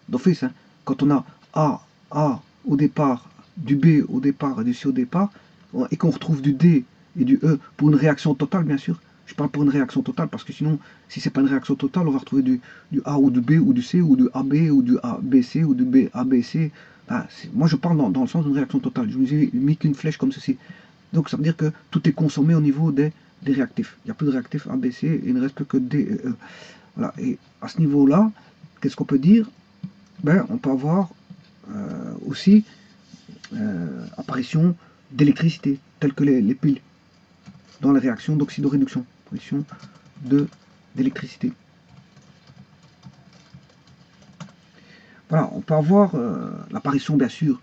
d'office. Hein. Quand on a A au départ, du B au départ et du C au départ, et qu'on retrouve du D et du E pour une réaction totale, bien sûr. Je parle pour une réaction totale, parce que sinon, si c'est pas une réaction totale, on va retrouver du A ou du B ou du C ou du AB ou du ABC ou du B ABC. Enfin, moi je parle dans le sens d'une réaction totale. Je vous ai mis qu'une flèche comme ceci. Donc ça veut dire que tout est consommé au niveau des réactifs. Il n'y a plus de réactifs A, B, C, et il ne reste plus que D et E. Voilà. Et à ce niveau-là, qu'est-ce qu'on peut dire? Ben, on peut avoir aussi apparition d'électricité, telles que les piles, dans les réactions d'oxydoréduction, apparition d'électricité. Voilà, on peut avoir l'apparition, bien sûr,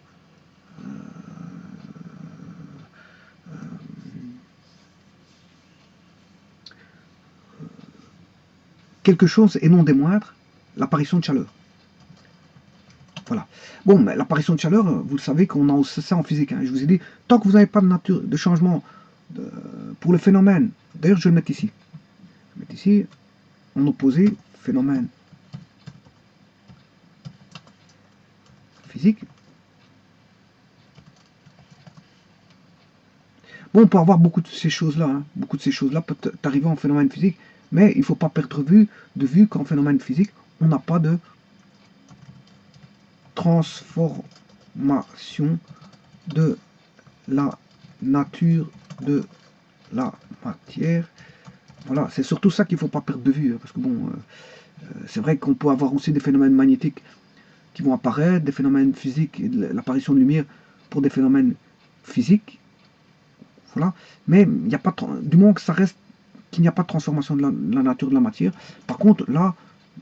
quelque chose, et non des moindres, l'apparition de chaleur. Voilà. Bon, mais l'apparition de chaleur, vous le savez qu'on a ça en physique. Hein. Je vous ai dit, tant que vous n'avez pas de nature, de changement pour le phénomène, d'ailleurs je vais le mettre ici. Je vais mettre ici, en opposé, phénomène physique. Bon, on peut avoir beaucoup de ces choses-là. Hein. Beaucoup de ces choses-là peuvent arriver en phénomène physique, mais il ne faut pas perdre de vue qu'en phénomène physique, on n'a pas de transformation de la nature de la matière. Voilà, c'est surtout ça qu'il ne faut pas perdre de vue, hein, parce que bon, c'est vrai qu'on peut avoir aussi des phénomènes magnétiques qui vont apparaître, des phénomènes physiques, et l'apparition de lumière pour des phénomènes physiques, voilà. Mais il n'y a pas du moment que ça reste qu'il n'y a pas de transformation de la nature de la matière. Par contre, là,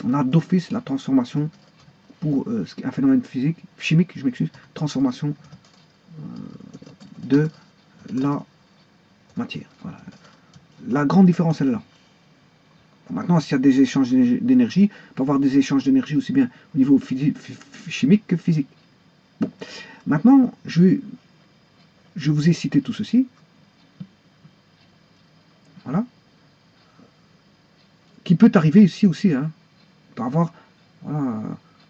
on a d'office la transformation pour un phénomène physique, chimique, je m'excuse, transformation de la matière. Voilà. La grande différence, elle est là. Maintenant, s'il y a des échanges d'énergie, on peut avoir des échanges d'énergie aussi bien au niveau chimique que physique. Bon. Maintenant, je vous ai cité tout ceci. Voilà. Qui peut arriver ici aussi. Hein. On peut avoir voilà,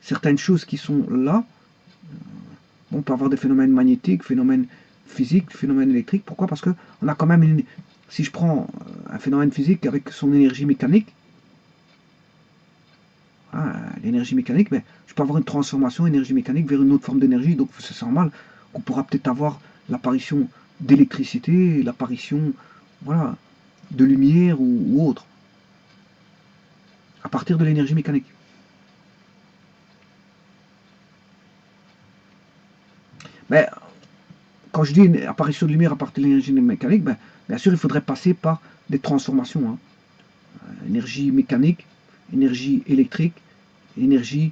certaines choses qui sont là. On peut avoir des phénomènes magnétiques, phénomènes physiques, phénomènes électriques. Pourquoi? Parce que on a quand même si je prends un phénomène physique avec son énergie mécanique, hein, l'énergie mécanique, mais je peux avoir une transformation énergie mécanique vers une autre forme d'énergie. Donc c'est normal qu'on pourra peut-être avoir l'apparition d'électricité, l'apparition voilà, de lumière ou autre, à partir de l'énergie mécanique. Mais quand je dis une apparition de lumière à partir de l'énergie mécanique, ben, bien sûr, il faudrait passer par des transformations. Hein. Énergie mécanique, énergie électrique, énergie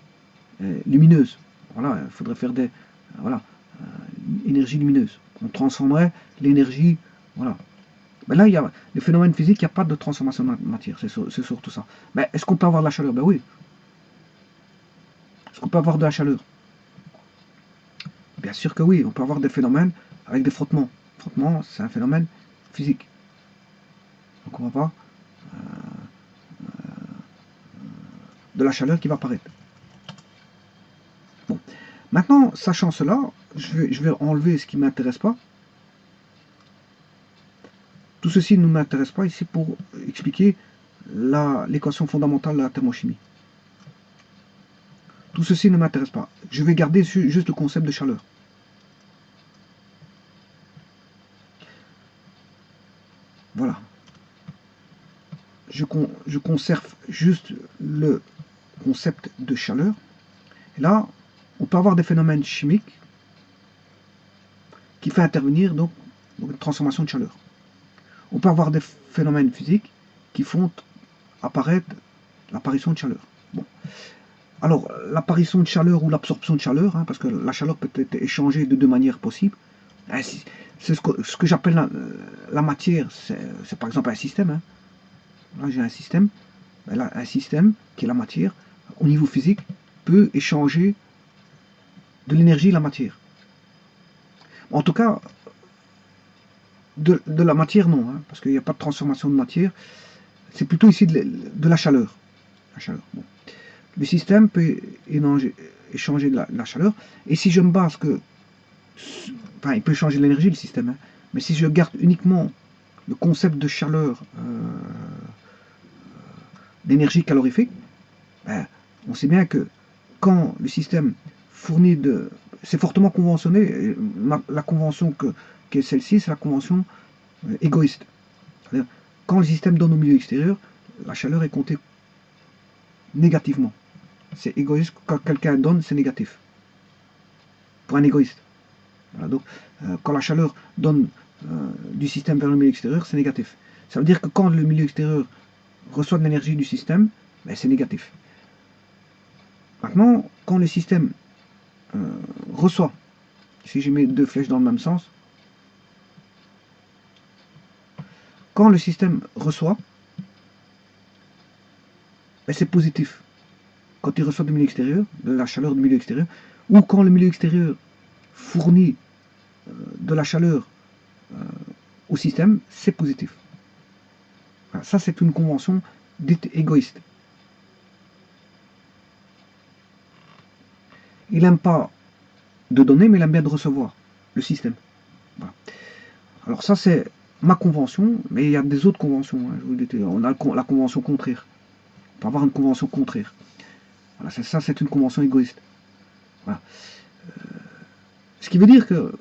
lumineuse. Voilà, il faudrait faire des... Voilà, énergie lumineuse. On transformerait l'énergie... Voilà. Mais là, il y a les phénomènes physiques, il n'y a pas de transformation de matière, c'est surtout ça. Mais est-ce qu'on peut avoir de la chaleur? Ben oui. Est-ce qu'on peut avoir de la chaleur? Bien sûr que oui, on peut avoir des phénomènes avec des frottements. Frottement, c'est un phénomène physique. Donc on va voir de la chaleur qui va apparaître. Bon. Maintenant, sachant cela, je vais enlever ce qui ne m'intéresse pas. Tout ceci ne m'intéresse pas ici pour expliquer l'équation fondamentale de la thermochimie. Tout ceci ne m'intéresse pas. Je vais garder juste le concept de chaleur. Voilà. Je conserve juste le concept de chaleur. Et là, on peut avoir des phénomènes chimiques qui font intervenir donc une transformation de chaleur. On peut avoir des phénomènes physiques qui font apparaître l'apparition de chaleur. Bon. Alors, l'apparition de chaleur ou l'absorption de chaleur, hein, parce que la chaleur peut être échangée de deux manières possibles. C'est ce que j'appelle la matière, c'est par exemple un système. Hein. Là, j'ai un système. Là, un système qui est la matière, au niveau physique, peut échanger de l'énergie et la matière. En tout cas, de la matière, non, hein, parce qu'il n'y a pas de transformation de matière. C'est plutôt ici de la chaleur. la chaleur. Bon. Le système peut échanger de la chaleur, et si je me base que... Enfin, il peut changer de l'énergie, le système, hein, mais si je garde uniquement le concept de chaleur, d'énergie calorifique, ben, on sait bien que quand le système fournit de... C'est fortement conventionné, la convention qui est celle-ci, c'est la convention égoïste. C'est-à-dire, quand le système donne au milieu extérieur, la chaleur est comptée négativement. C'est égoïste, quand quelqu'un donne, c'est négatif. Pour un égoïste. Voilà, donc, quand la chaleur donne du système vers le milieu extérieur, c'est négatif. Ça veut dire que quand le milieu extérieur reçoit de l'énergie du système, ben, c'est négatif. Maintenant, quand le système reçoit, si je mets deux flèches dans le même sens, quand le système reçoit, ben, c'est positif. Quand il reçoit du milieu extérieur, de la chaleur du milieu extérieur, ou quand le milieu extérieur fournit de la chaleur au système, c'est positif. Voilà, ça, c'est une convention dite égoïste. Il n'aime pas de donner, mais il aime bien de recevoir, le système. Voilà. Alors ça, c'est ma convention, mais il y a des autres conventions. Hein, je vous le dis, on a la convention contraire. On peut avoir une convention contraire. Voilà, ça, c'est une convention égoïste. Voilà. Ce qui veut dire que,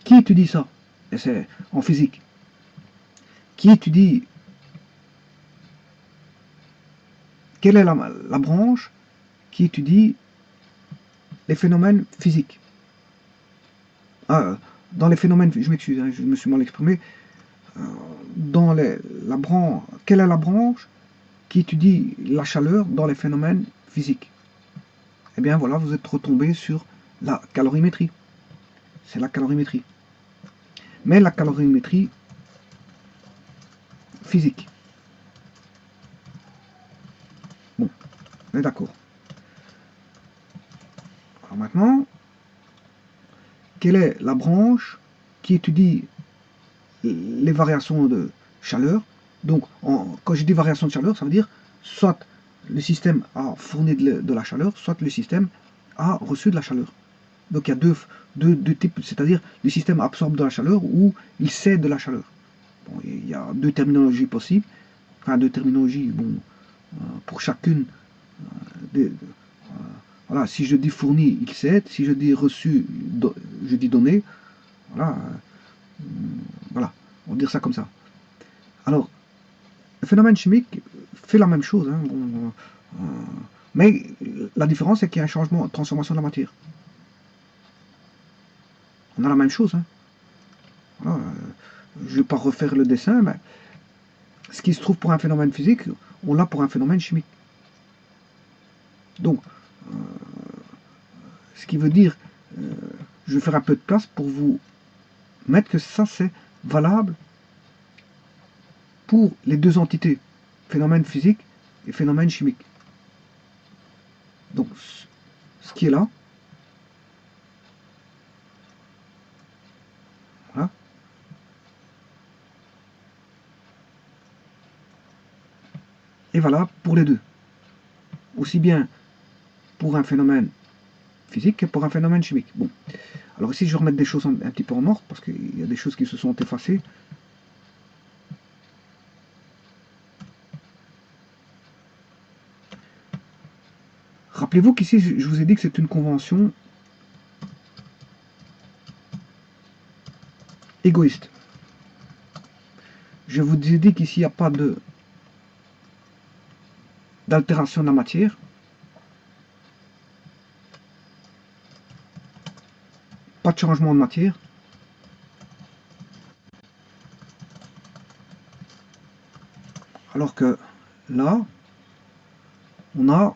qui étudie ça? Et c'est en physique. Qui étudie, quelle est la branche qui étudie les phénomènes physiques? Dans les phénomènes, je m'excuse, hein, je me suis mal exprimé. Dans la branche, quelle est la branche qui étudie la chaleur dans les phénomènes physiques? Eh bien voilà, vous êtes retombé sur la calorimétrie. C'est la calorimétrie. Mais la calorimétrie physique. Bon, on est d'accord. Alors maintenant, quelle est la branche qui étudie les variations de chaleur? Donc, quand je dis variation de chaleur, ça veut dire soit le système a fourni de la chaleur, soit le système a reçu de la chaleur. Donc il y a deux types, c'est-à-dire le système absorbe de la chaleur ou il cède de la chaleur. Bon, il y a deux terminologies possibles, enfin deux terminologies, bon, pour chacune. Voilà, si je dis fourni, il cède, si je dis reçu, je dis donné. Voilà, voilà, on va dire ça comme ça. Alors, le phénomène chimique fait la même chose, hein, mais la différence c'est qu'il y a un changement, transformation de la matière. On a la même chose. Hein. Voilà, je ne vais pas refaire le dessin, mais ce qui se trouve pour un phénomène physique, on l'a pour un phénomène chimique. Donc, ce qui veut dire, je vais faire un peu de place pour vous mettre que ça c'est valable pour les deux entités, phénomène physique et phénomène chimique. Donc, ce qui est là, voilà, est valable pour les deux. Aussi bien pour un phénomène physique que pour un phénomène chimique. Bon. Alors ici, je vais remettre des choses un petit peu en ordre, parce qu'il y a des choses qui se sont effacées. Rappelez-vous qu'ici, je vous ai dit que c'est une convention égoïste. Je vous ai dit qu'ici, il n'y a pas d'altération de la matière. Pas de changement de matière. Alors que là, on a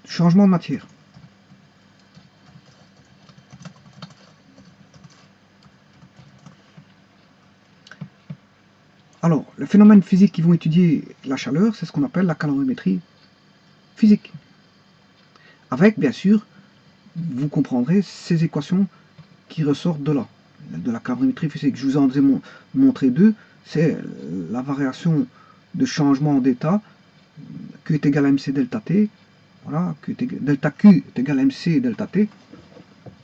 changement de matière. Alors, les phénomènes physiques qui vont étudier la chaleur, c'est ce qu'on appelle la calorimétrie physique. Avec, bien sûr, vous comprendrez ces équations qui ressortent de là, de la calorimétrie physique. Je vous en ai montré deux, c'est la variation de changement d'état Q est égal à MC delta T, voilà, delta Q est égal à MC delta T,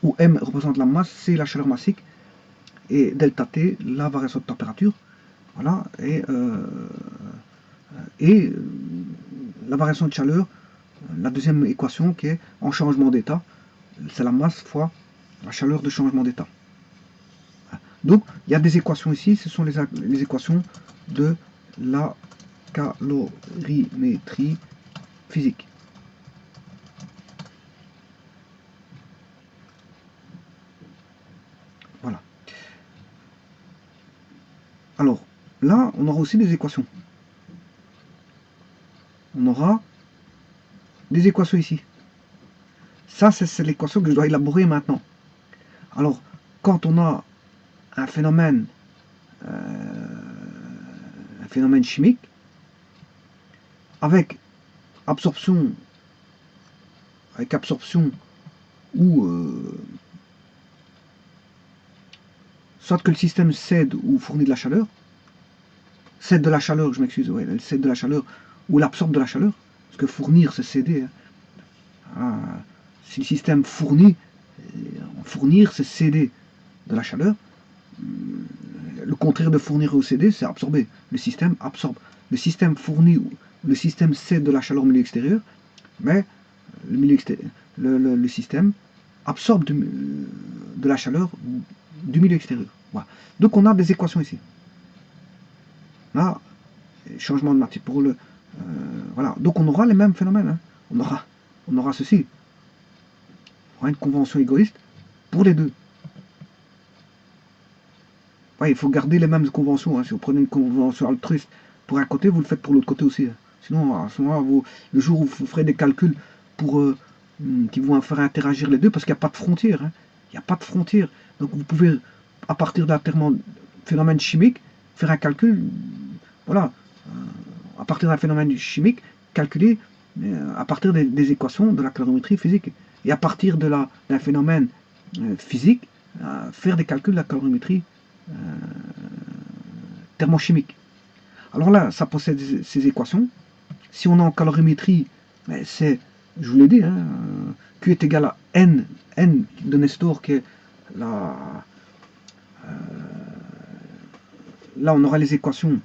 où M représente la masse, C la chaleur massique, et delta T la variation de température, voilà, et la variation de chaleur, la deuxième équation qui est en changement d'état, c'est la masse fois la chaleur de changement d'état. Donc, il y a des équations ici, ce sont les équations de la calorimétrie physique. Voilà. Alors, là, on aura aussi des équations. On aura des équations ici. Ça, c'est l'équation que je dois élaborer maintenant. Alors, quand on a un phénomène chimique, avec absorption ou soit que le système cède ou fournit de la chaleur, cède de la chaleur, je m'excuse, ouais, elle cède de la chaleur ou l'absorbe de la chaleur, parce que fournir c'est céder. Hein. Si le système fournit, fournir c'est céder de la chaleur. Le contraire de fournir ou céder, c'est absorber. Le système absorbe. Le système fournit, le système cède de la chaleur au milieu extérieur, mais le système absorbe de la chaleur du milieu extérieur. Voilà. Donc on a des équations ici. Là, changement de matière pour le. Voilà. Donc on aura les mêmes phénomènes. Hein. On aura ceci. On aura une convention égoïste pour les deux. Ouais, il faut garder les mêmes conventions. Hein. Si vous prenez une convention altruiste pour un côté, vous le faites pour l'autre côté aussi. Hein. Sinon, à ce moment-là, le jour où vous ferez des calculs pour qui vont faire interagir les deux, parce qu'il n'y a pas de frontière. Hein. Il n'y a pas de frontière. Donc vous pouvez, à partir d'un phénomène chimique, faire un calcul, voilà, à partir d'un phénomène chimique, calculer à partir des équations de la calorimétrie physique. Et à partir d'un phénomène physique, faire des calculs de la calorimétrie thermochimique. Alors là, ça possède ces équations. Si on est en calorimétrie, c'est, je vous l'ai dit, hein, Q est égal à N de Nestor, qui est la... là, on aura les équations.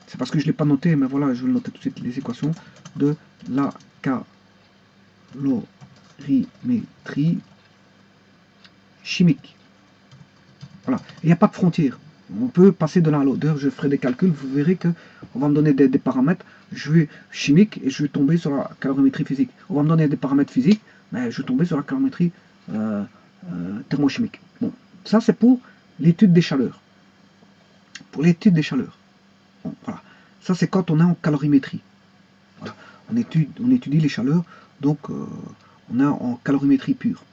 C'est parce que je ne l'ai pas noté, mais voilà, je vais le noter tout de suite, les équations de la calorimétrie chimique. Voilà, il n'y a pas de frontière. On peut passer de l'un à l'autre. Je ferai des calculs, vous verrez que on va me donner des paramètres chimiques et je vais tomber sur la calorimétrie physique. On va me donner des paramètres physiques, mais je vais tomber sur la calorimétrie thermochimique. Bon, ça c'est pour l'étude des chaleurs. Pour l'étude des chaleurs. Bon, voilà. Ça c'est quand on est en calorimétrie. Voilà. On étudie les chaleurs, donc on est en calorimétrie pure.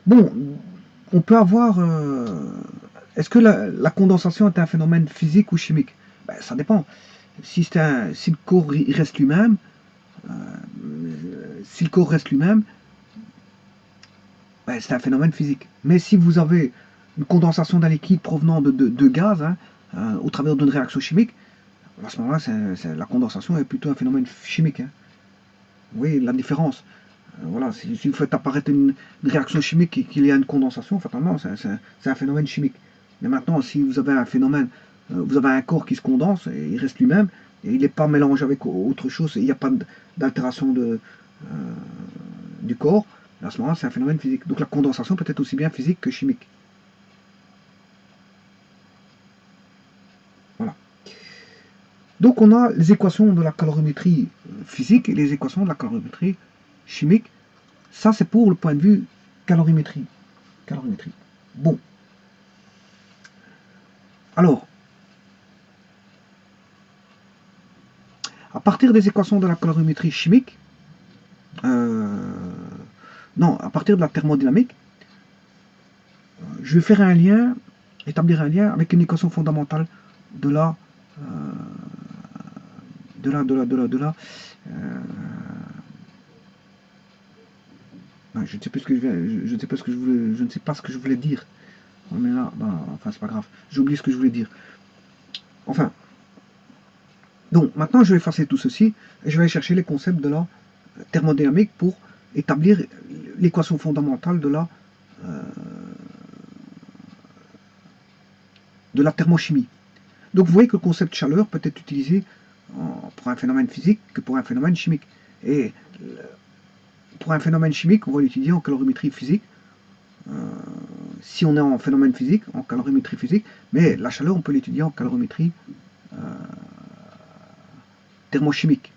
Bon, on peut avoir... est-ce que la condensation est un phénomène physique ou chimique? Ben, ça dépend. Si le corps reste lui-même, ben, c'est un phénomène physique. Mais si vous avez une condensation d'un liquide provenant de gaz, hein, au travers d'une réaction chimique, à ce moment-là, la condensation est plutôt un phénomène chimique. Hein. Vous voyez la différence. Voilà, si vous faites apparaître une réaction chimique et qu'il y a une condensation, fatalement, c'est un phénomène chimique. Mais maintenant, si vous avez un phénomène, vous avez un corps qui se condense, et il reste lui-même, et il n'est pas mélangé avec autre chose, il n'y a pas d'altération du corps, à ce moment-là, c'est un phénomène physique. Donc la condensation peut être aussi bien physique que chimique. Voilà. Donc on a les équations de la calorimétrie physique et les équations de la calorimétrie chimique. Ça, c'est pour le point de vue calorimétrie. Bon. Alors, à partir des équations de la calorimétrie chimique, non, à partir de la thermodynamique, je vais faire établir un lien avec une équation fondamentale de la je ne sais pas ce que je voulais dire. Mais là, ben, enfin, c'est pas grave. J'ai oublié ce que je voulais dire. Enfin. Donc, maintenant, je vais effacer tout ceci et je vais aller chercher les concepts de la thermodynamique pour établir l'équation fondamentale euh, de la thermochimie. Donc, vous voyez que le concept de chaleur peut être utilisé pour un phénomène physique que pour un phénomène chimique. Et pour un phénomène chimique, on va l'étudier en calorimétrie physique. Si on est en phénomène physique, en calorimétrie physique, mais la chaleur, on peut l'étudier en calorimétrie thermochimique.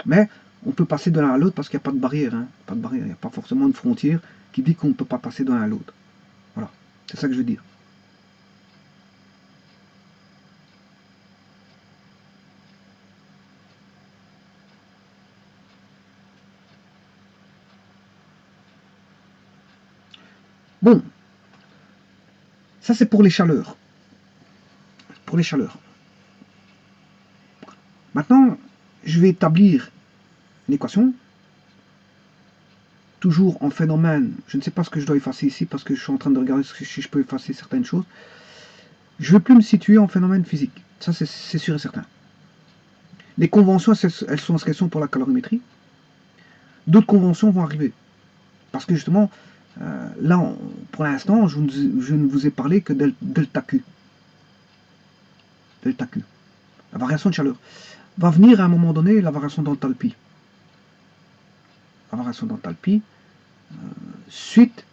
Mais on peut passer de l'un à l'autre parce qu'il n'y a pas de barrière. Hein. Pas de barrière. Il n'y a pas forcément une frontière qui dit qu'on ne peut pas passer de l'un à l'autre. Voilà. C'est ça que je veux dire. Bon, ça c'est pour les chaleurs. Pour les chaleurs. Maintenant, je vais établir une équation. Toujours en phénomène. Je ne sais pas ce que je dois effacer ici parce que je suis en train de regarder si je peux effacer certaines choses. Je ne vais plus me situer en phénomène physique. Ça, c'est sûr et certain. Les conventions, elles sont ce qu'elles sont pour la calorimétrie. D'autres conventions vont arriver. Parce que justement, là, pour l'instant, je ne vous ai parlé que delta Q. Delta Q. La variation de chaleur. Va venir à un moment donné la variation d'enthalpie. La variation d'enthalpie, suite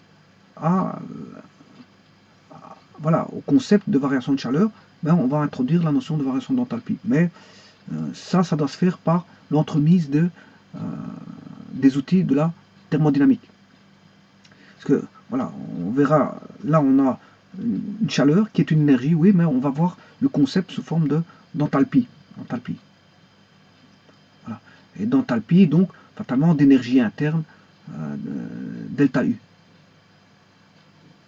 voilà, au concept de variation de chaleur, ben, on va introduire la notion de variation d'enthalpie. Mais ça doit se faire par l'entremise des outils de la thermodynamique. Parce que, voilà, on verra, là on a une chaleur qui est une énergie, oui, mais on va voir le concept sous forme d'enthalpie. Enthalpie. Voilà. Et d'enthalpie, donc, fatalement, d'énergie interne, delta U.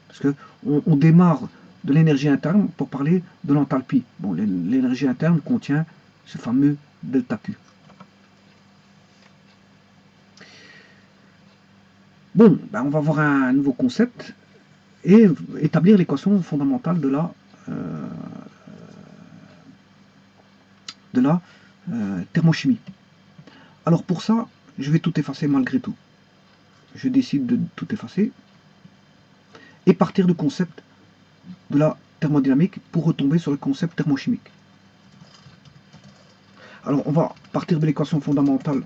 Parce qu'on démarre de l'énergie interne pour parler de l'enthalpie. Bon, l'énergie interne contient ce fameux delta Q. Bon, ben on va voir un nouveau concept et établir l'équation fondamentale de la thermochimie. Alors pour ça, je vais tout effacer malgré tout. Je décide de tout effacer et partir du concept de la thermodynamique pour retomber sur le concept thermochimique. Alors on va partir de l'équation fondamentale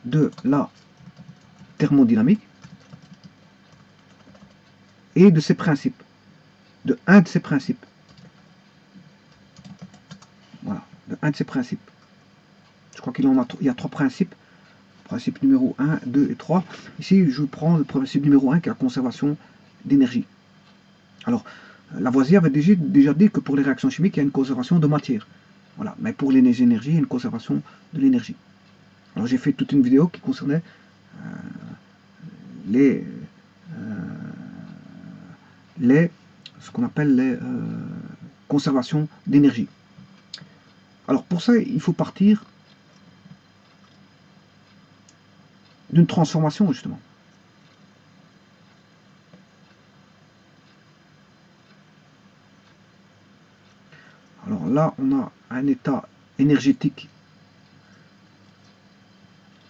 de la thermodynamique et de ses principes, de un de ses principes. Voilà, de un de ses principes. Je crois qu'il y a 3 principes. Principe numéro 1, 2 et 3. Ici, je prends le principe numéro 1 qui est la conservation d'énergie. Alors, Lavoisier avait déjà dit que pour les réactions chimiques, il y a une conservation de matière. Voilà. Mais pour les énergies, il y a une conservation de l'énergie. Alors, j'ai fait toute une vidéo qui concernait les, ce qu'on appelle les conservations d'énergie. Alors, pour ça, il faut partir d'une transformation, justement. Alors là, on a un état énergétique.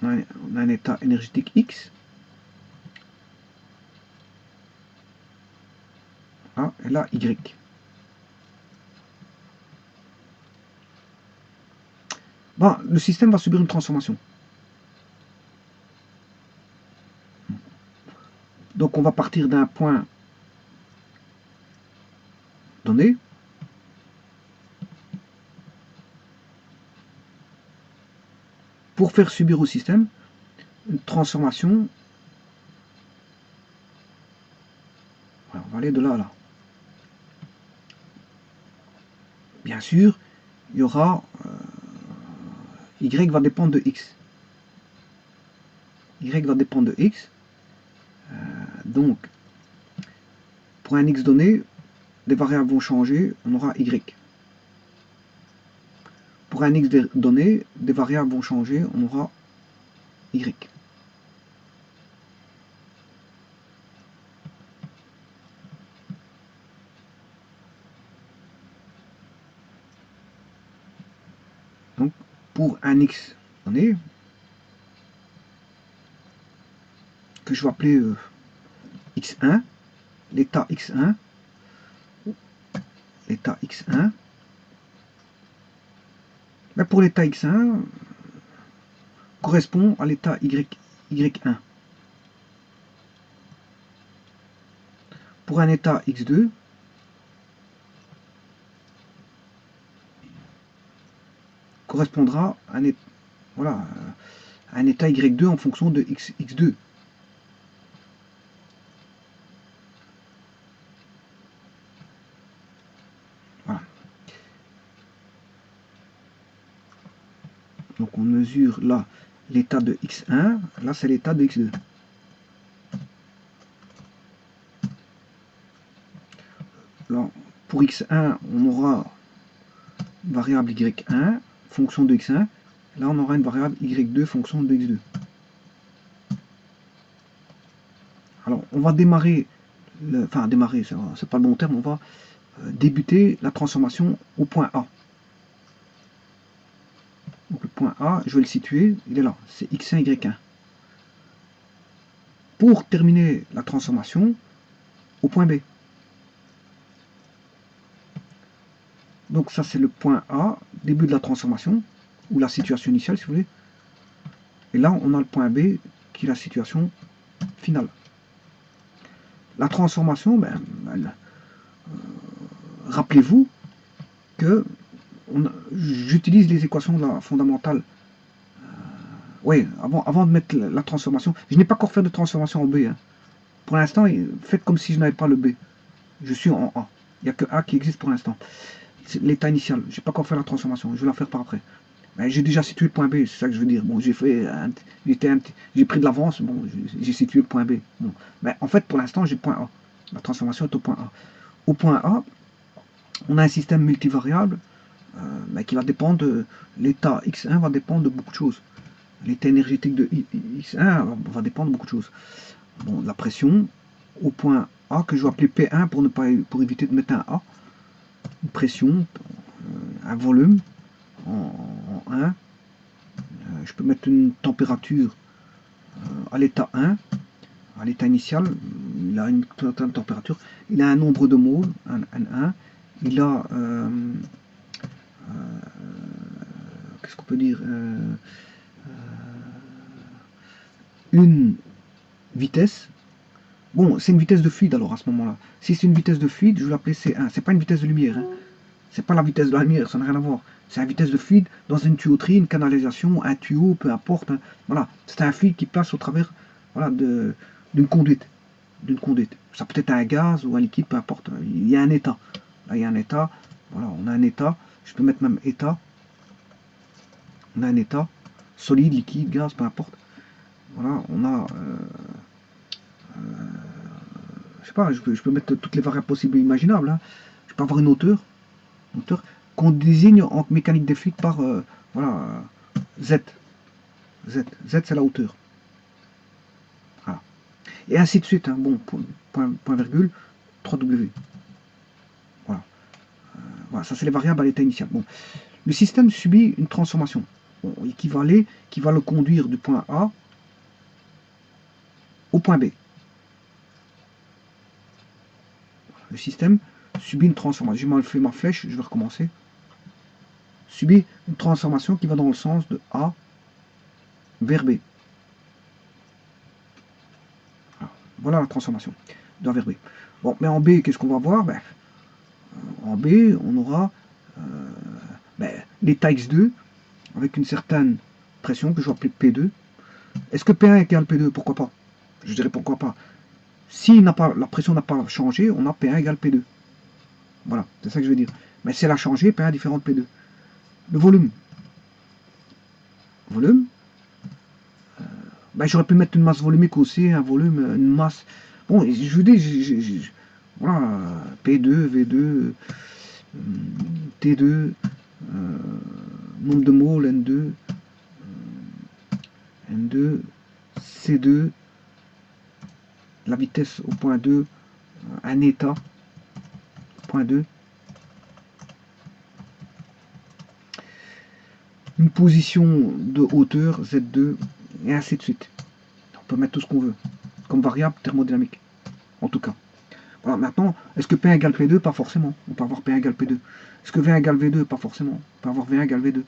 On a un état énergétique X. Ah, et là, Y. Bon, le système va subir une transformation. Donc on va partir d'un point donné. Pour faire subir au système une transformation. Voilà, on va aller de là à là. Bien sûr, il y aura Y va dépendre de X. Y va dépendre de X. Donc, pour un X donné, des variables vont changer, on aura Y. Pour un X donné, des variables vont changer, on aura Y. Donc, pour un x donné, que je vais appeler x1, l'état x1, mais pour l'état x1, correspond à l'état y1. Pour un état x2, correspondra à un état y2 en fonction de x2. Voilà. Donc on mesure là l'état de x1, là c'est l'état de x2. Là, pour x1, on aura une variable y1, fonction de x1. Là, on aura une variable y2, fonction de x2. Alors, on va démarrer, enfin démarrer, c'est pas le bon terme, on va débuter la transformation au point A. Donc le point A, je vais le situer, il est là, c'est x1, y1. Pour terminer la transformation au point B. Donc ça c'est le point A, début de la transformation, ou la situation initiale si vous voulez. Et là on a le point B qui est la situation finale. La transformation, rappelez-vous que j'utilise les équations fondamentales. Oui, avant de mettre la transformation, je n'ai pas encore fait de transformation en B. Hein. Pour l'instant, faites comme si je n'avais pas le B. Je suis en A. Il n'y a que A qui existe pour l'instant. C'est l'état initial. Je n'ai pas encore fait la transformation. Je vais la faire par après. J'ai déjà situé le point B, c'est ça que je veux dire. Bon, j'ai pris de l'avance, bon, j'ai situé le point B. Bon. Mais en fait, pour l'instant, j'ai le point A. La transformation est au point A. Au point A, on a un système multivariable qui va dépendre de l'état X1 va dépendre de beaucoup de choses. L'état énergétique de X1 va dépendre de beaucoup de choses. Bon, la pression au point A que je vais appeler P1 pour éviter de mettre un A. Une pression, un volume en 1. Je peux mettre une température à l'état 1, à l'état initial, il a une certaine température, il a un nombre de moles, un 1, il a qu'est-ce qu'on peut dire une vitesse. Bon, c'est une vitesse de fluide alors à ce moment-là. Si c'est une vitesse de fluide, je vais l'appeler C1. C'est pas une vitesse de lumière. Hein. C'est pas la vitesse de la lumière, ça n'a rien à voir. C'est une vitesse de fluide dans une tuyauterie, une canalisation, un tuyau, peu importe. Hein. Voilà, c'est un fluide qui passe au travers voilà, d'une conduite. Ça peut être un gaz ou un liquide, peu importe. Il y a un état. Là, il y a un état. Voilà, on a un état. Je peux mettre même état. On a un état solide, liquide, gaz, peu importe. Voilà, on a je sais pas, je peux mettre toutes les variables possibles et imaginables. Hein. Je peux avoir une hauteur qu'on désigne en mécanique des fluides par voilà, Z. Z c'est la hauteur. Voilà. Et ainsi de suite. Hein. Bon, point virgule, 3W. Voilà. Voilà, ça c'est les variables à l'état initial. Bon. Le système subit une transformation qui va le conduire du point A au point B. Le système subit une transformation. J'ai mal fait ma flèche, je vais recommencer. Subit une transformation qui va dans le sens de A vers B. Voilà la transformation d'A vers B. Bon, mais en B, qu'est-ce qu'on va voir en B, on aura l'état X2 avec une certaine pression que je vais appeler P2. Est-ce que P1 égale P2? Pourquoi pas? Je dirais pourquoi pas. Si la pression n'a pas changé, on a P1 égale P2. Voilà, c'est ça que je veux dire. Mais si elle a changé, P1 est différent de P2. Le volume. J'aurais pu mettre une masse volumique aussi, un volume, une masse. Bon, je vous dis, voilà, P2, V2, T2, nombre de moles, N2, N2, C2, la vitesse au point 2, un état, point 2. une position de hauteur, Z2, et ainsi de suite. On peut mettre tout ce qu'on veut, comme variable thermodynamique, en tout cas. Voilà, maintenant, est-ce que P1 égale P2? Pas forcément. On peut avoir P1 égale P2. Est-ce que V1 égale V2? Pas forcément. On peut avoir V1 égale V2.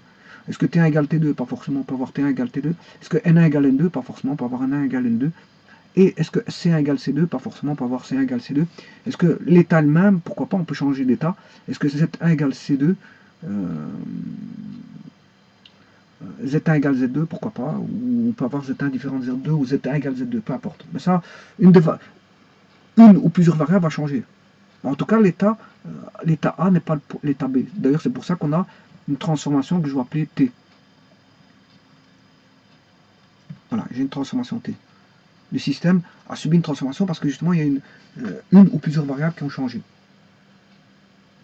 Est-ce que T1 égale T2? Pas forcément. On peut avoir T1 égale T2. Est-ce que N1 égale N2? Pas forcément. On peut avoir N1 égale N2. Et est-ce que C1 égale C2? Pas forcément. On peut avoir C1 égale C2. Est-ce que l'état est le même? Pourquoi pas? On peut changer d'état. Est-ce que Z1 égale C2? Z1 égale Z2, pourquoi pas, ou on peut avoir Z1 différent de Z2, ou Z1 égale Z2, peu importe. Mais ça, une ou plusieurs variables va changer. En tout cas, l'état A n'est pas l'état B. D'ailleurs, c'est pour ça qu'on a une transformation que je vais appeler T. Voilà, j'ai une transformation T. Le système a subi une transformation parce que justement, il y a une ou plusieurs variables qui ont changé.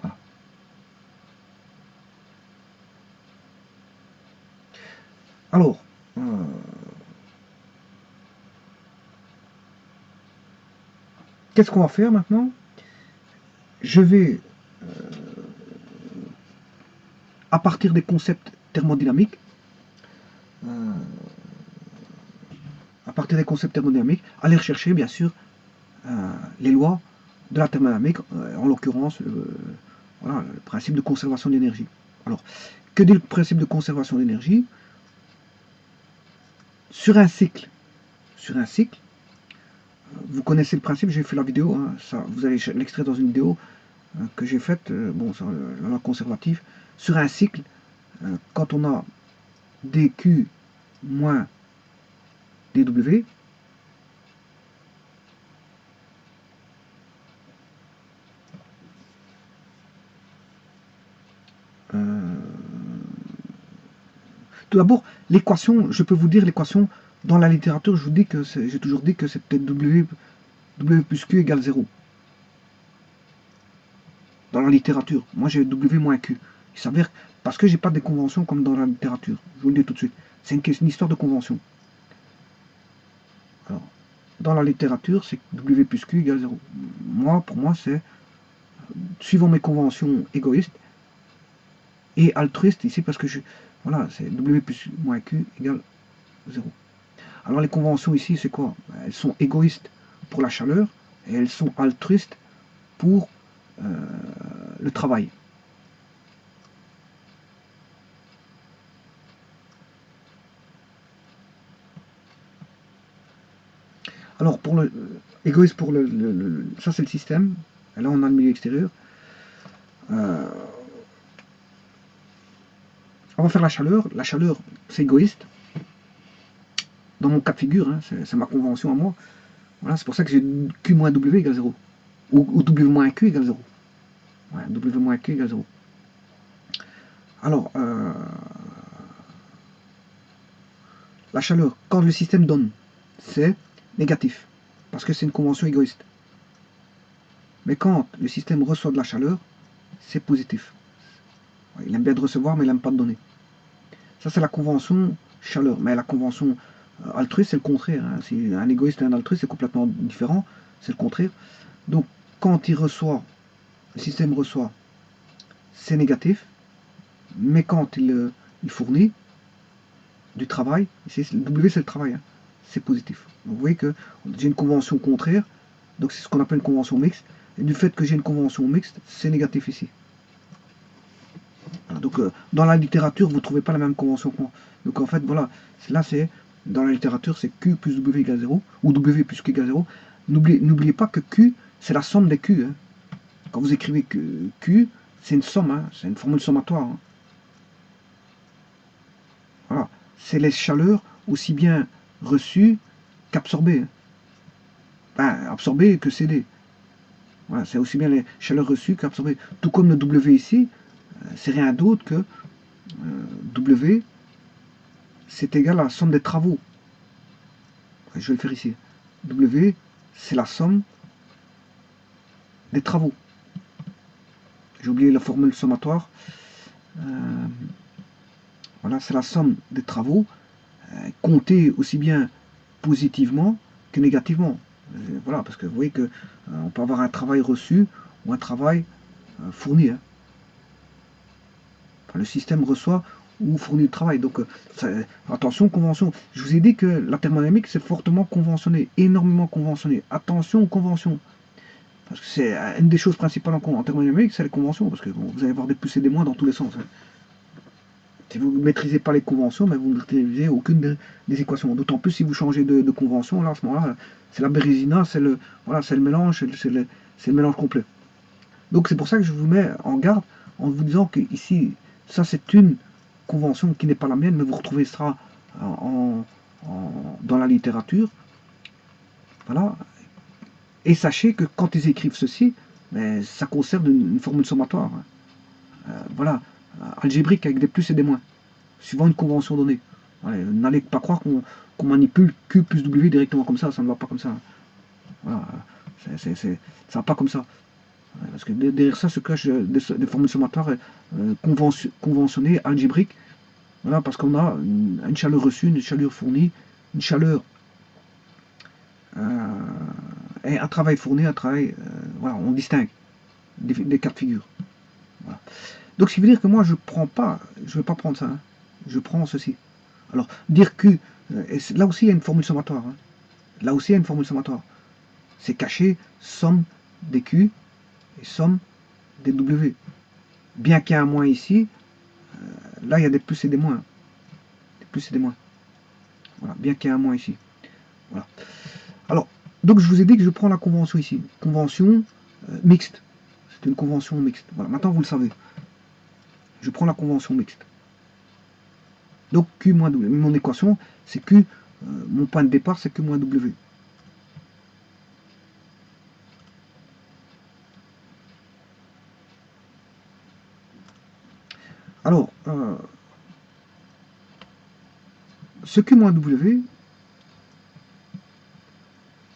Voilà. Alors, qu'est-ce qu'on va faire maintenant? Je vais, à partir des concepts thermodynamiques, aller rechercher, bien sûr, les lois de la thermodynamique, en l'occurrence, voilà, le principe de conservation d'énergie. Alors, que dit le principe de conservation d'énergie? Sur un cycle, vous connaissez le principe, j'ai fait la vidéo, hein, ça, vous allez l'extraire dans une vidéo que j'ai faite, bon, sur la loi conservative. Sur un cycle, quand on a dQ moins dW, tout d'abord, l'équation, je peux vous dire l'équation, dans la littérature, je vous dis que j'ai toujours dit que c'est peut-être W plus Q égale 0. Dans la littérature, moi j'ai W moins Q. Il s'avère, parce que j'ai pas des conventions comme dans la littérature, je vous le dis tout de suite, c'est une histoire de convention. Alors, dans la littérature, c'est W plus Q égale 0. Moi, pour moi, c'est, suivant mes conventions égoïstes, et altruistes ici, parce que voilà, c'est W plus moins Q égale 0. Alors les conventions ici, c'est quoi? Elles sont égoïstes pour la chaleur, et elles sont altruistes pour le travail. Alors pour le égoïste pour ça c'est le système. Et là on a le milieu extérieur. On va faire la chaleur. La chaleur c'est égoïste. Dans mon cas de figure, hein, c'est ma convention à moi. Voilà, c'est pour ça que j'ai Q moins W égale 0. Ou W moins Q égale 0. Ouais, W moins Q égale 0. Alors, la chaleur, quand le système donne, c'est négatif. Parce que c'est une convention égoïste. Mais quand le système reçoit de la chaleur, c'est positif. Il aime bien de recevoir, mais il n'aime pas de donner. Ça, c'est la convention chaleur. Mais la convention altruiste, c'est le contraire. Hein. Si un égoïste et un altruiste, c'est complètement différent. C'est le contraire. Donc, quand il reçoit, le système reçoit, c'est négatif. Mais quand il fournit du travail, ici, le W, c'est le travail. Hein, c'est positif. Donc, vous voyez que j'ai une convention contraire. Donc, c'est ce qu'on appelle une convention mixte. Et du fait que j'ai une convention mixte, c'est négatif ici. Voilà, donc, dans la littérature, vous ne trouvez pas la même convention que moi. Donc, en fait, voilà, là, c'est, dans la littérature, c'est Q plus W égale 0, ou W plus Q égale 0. N'oubliez pas que Q, c'est la somme des Q. Hein. Quand vous écrivez Q, c'est une somme, hein, c'est une formule sommatoire. Hein. Voilà, c'est les chaleurs aussi bien reçues qu'absorbées. Hein. Enfin, absorbées que cédées. Voilà, c'est aussi bien les chaleurs reçues qu'absorbées. Tout comme le W ici, c'est rien d'autre que W, c'est égal à la somme des travaux. Je vais le faire ici. W, c'est la somme des travaux. J'ai oublié la formule sommatoire. Voilà, c'est la somme des travaux, comptés aussi bien positivement que négativement. Voilà, parce que vous voyez que on peut avoir un travail reçu ou un travail fourni. Hein. Enfin, le système reçoit ou fournit du travail. Donc attention, convention. Je vous ai dit que la thermodynamique, c'est fortement conventionné, énormément conventionné. Attention aux conventions. Parce que c'est une des choses principales en thermodynamique, c'est les conventions. Parce que bon, vous allez avoir des plus et des moins dans tous les sens. Hein. Si vous ne maîtrisez pas les conventions, mais vous ne maîtrisez aucune des équations. D'autant plus si vous changez de convention, là, à ce moment-là, c'est la bérésina, c'est le, voilà, c'est le mélange, c'est le mélange complet. Donc c'est pour ça que je vous mets en garde en vous disant que ici, ça c'est une convention qui n'est pas la mienne, mais vous retrouvez ça dans la littérature. Voilà. Et sachez que quand ils écrivent ceci, mais ça concerne une formule sommatoire. Voilà, algébrique avec des plus et des moins, suivant une convention donnée. N'allez pas croire qu'on manipule Q plus W directement comme ça ne va pas comme ça. Voilà, ça va pas comme ça. Parce que derrière ça se cachent des formules sommatoires conventionnées, algébriques. Voilà, parce qu'on a une chaleur reçue, une chaleur fournie, une chaleur et un travail fourni, un travail. Voilà, on distingue des cas de figure. Voilà. Donc, ce qui veut dire que moi, je ne vais pas prendre ça. Hein. Je prends ceci. Alors, dire que. Là aussi, il y a une formule sommatoire. Hein. Là aussi, il y a une formule sommatoire. C'est caché, somme des Q et somme des W. Bien qu'il y ait un moins ici, là, il y a des plus et des moins. Des plus et des moins. Voilà, bien qu'il y ait un moins ici. Voilà. Alors, donc, je vous ai dit que je prends la convention ici. Convention mixte. C'est une convention mixte. Voilà, maintenant, vous le savez. Je prends la convention mixte. Donc, Q moins W. Mon équation, c'est Q. Mon point de départ, c'est Q moins W. Alors, ce Q moins W,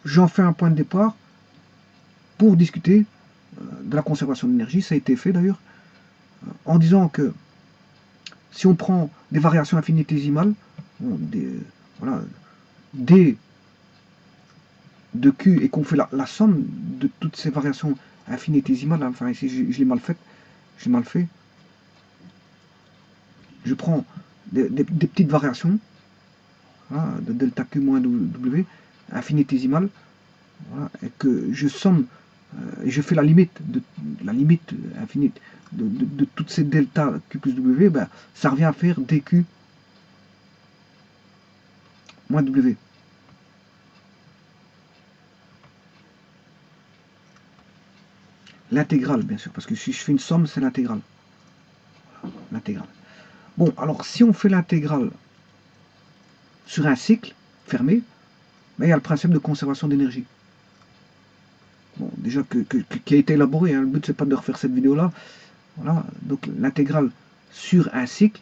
j'en fais un point de départ pour discuter de la conservation d'énergie. Ça a été fait d'ailleurs, en disant que si on prend des variations infinitésimales, voilà, D de Q, et qu'on fait la somme de toutes ces variations infinitésimales, enfin ici je l'ai mal fait, je prends des petites variations, voilà, de delta Q moins W, infinitésimales, voilà, et que je somme, et je fais la limite infinie de toutes ces delta Q plus W, ben, ça revient à faire dQ moins W. L'intégrale, bien sûr, parce que si je fais une somme, c'est l'intégrale. L'intégrale. Bon, alors si on fait l'intégrale sur un cycle fermé, ben, il y a le principe de conservation d'énergie. Bon, déjà qui a été élaboré, hein, le but c'est pas de refaire cette vidéo-là. Voilà, donc l'intégrale sur un cycle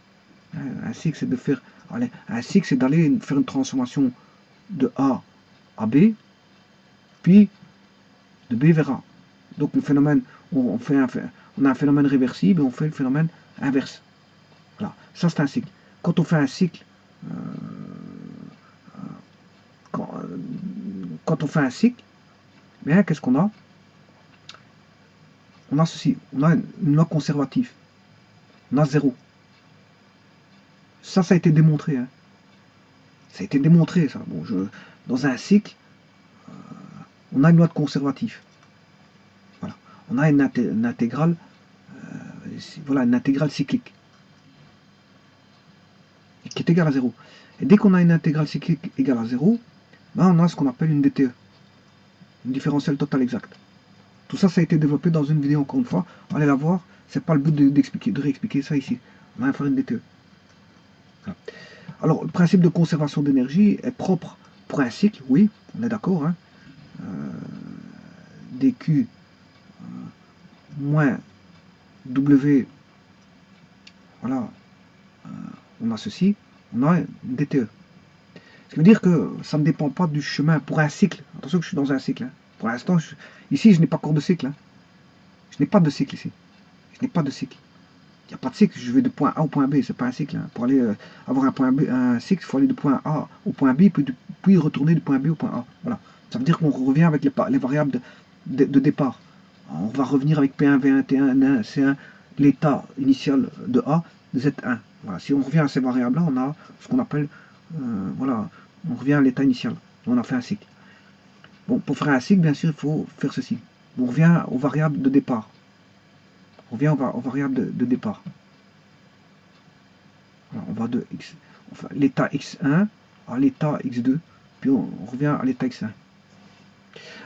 c'est de faire, allez, un cycle c'est d'aller faire une transformation de A à B, puis de B vers A. Donc le phénomène, on a un phénomène réversible et on fait le phénomène inverse. Voilà, ça c'est un cycle. Quand on fait un cycle, quand on fait un cycle, bien qu'est-ce qu'on a? On a ceci, on a une loi conservative, on a 0. Ça a été démontré. Hein. Ça a été démontré, ça. Bon, dans un cycle, on a une loi de conservatif. Voilà. On a une intégrale, voilà, une intégrale cyclique qui est égale à 0. Et dès qu'on a une intégrale cyclique égale à 0, ben on a ce qu'on appelle une DTE, une différentielle totale exacte. Tout ça, ça a été développé dans une vidéo, encore une fois. Allez la voir, c'est pas le but de réexpliquer ça ici. On va faire une DTE. Voilà. Alors, le principe de conservation d'énergie est propre pour un cycle, oui, on est d'accord. Hein. dQ moins W, voilà, on a ceci, on a une DTE. Ce qui veut dire que ça ne dépend pas du chemin pour un cycle. Attention que je suis dans un cycle. Hein. Pour l'instant, ici, je n'ai pas encore de cycle. Hein. Je n'ai pas de cycle ici. Je n'ai pas de cycle. Il n'y a pas de cycle, je vais de point A au point B, c'est pas un cycle. Hein. Pour aller avoir un point B, un cycle, il faut aller de point A au point B, puis retourner du point B au point A. Voilà. Ça veut dire qu'on revient avec les variables de départ. On va revenir avec P1, V1, T1, N1, C1, l'état initial de A, Z1. Voilà. Si on revient à ces variables-là, on a ce qu'on appelle, voilà, on revient à l'état initial. On a fait un cycle. Bon, pour faire un cycle, bien sûr, il faut faire ceci. On revient aux variables de départ. On revient aux variables de départ. Voilà, on va de x, enfin, l'état x1 à l'état x2, puis on revient à l'état x1.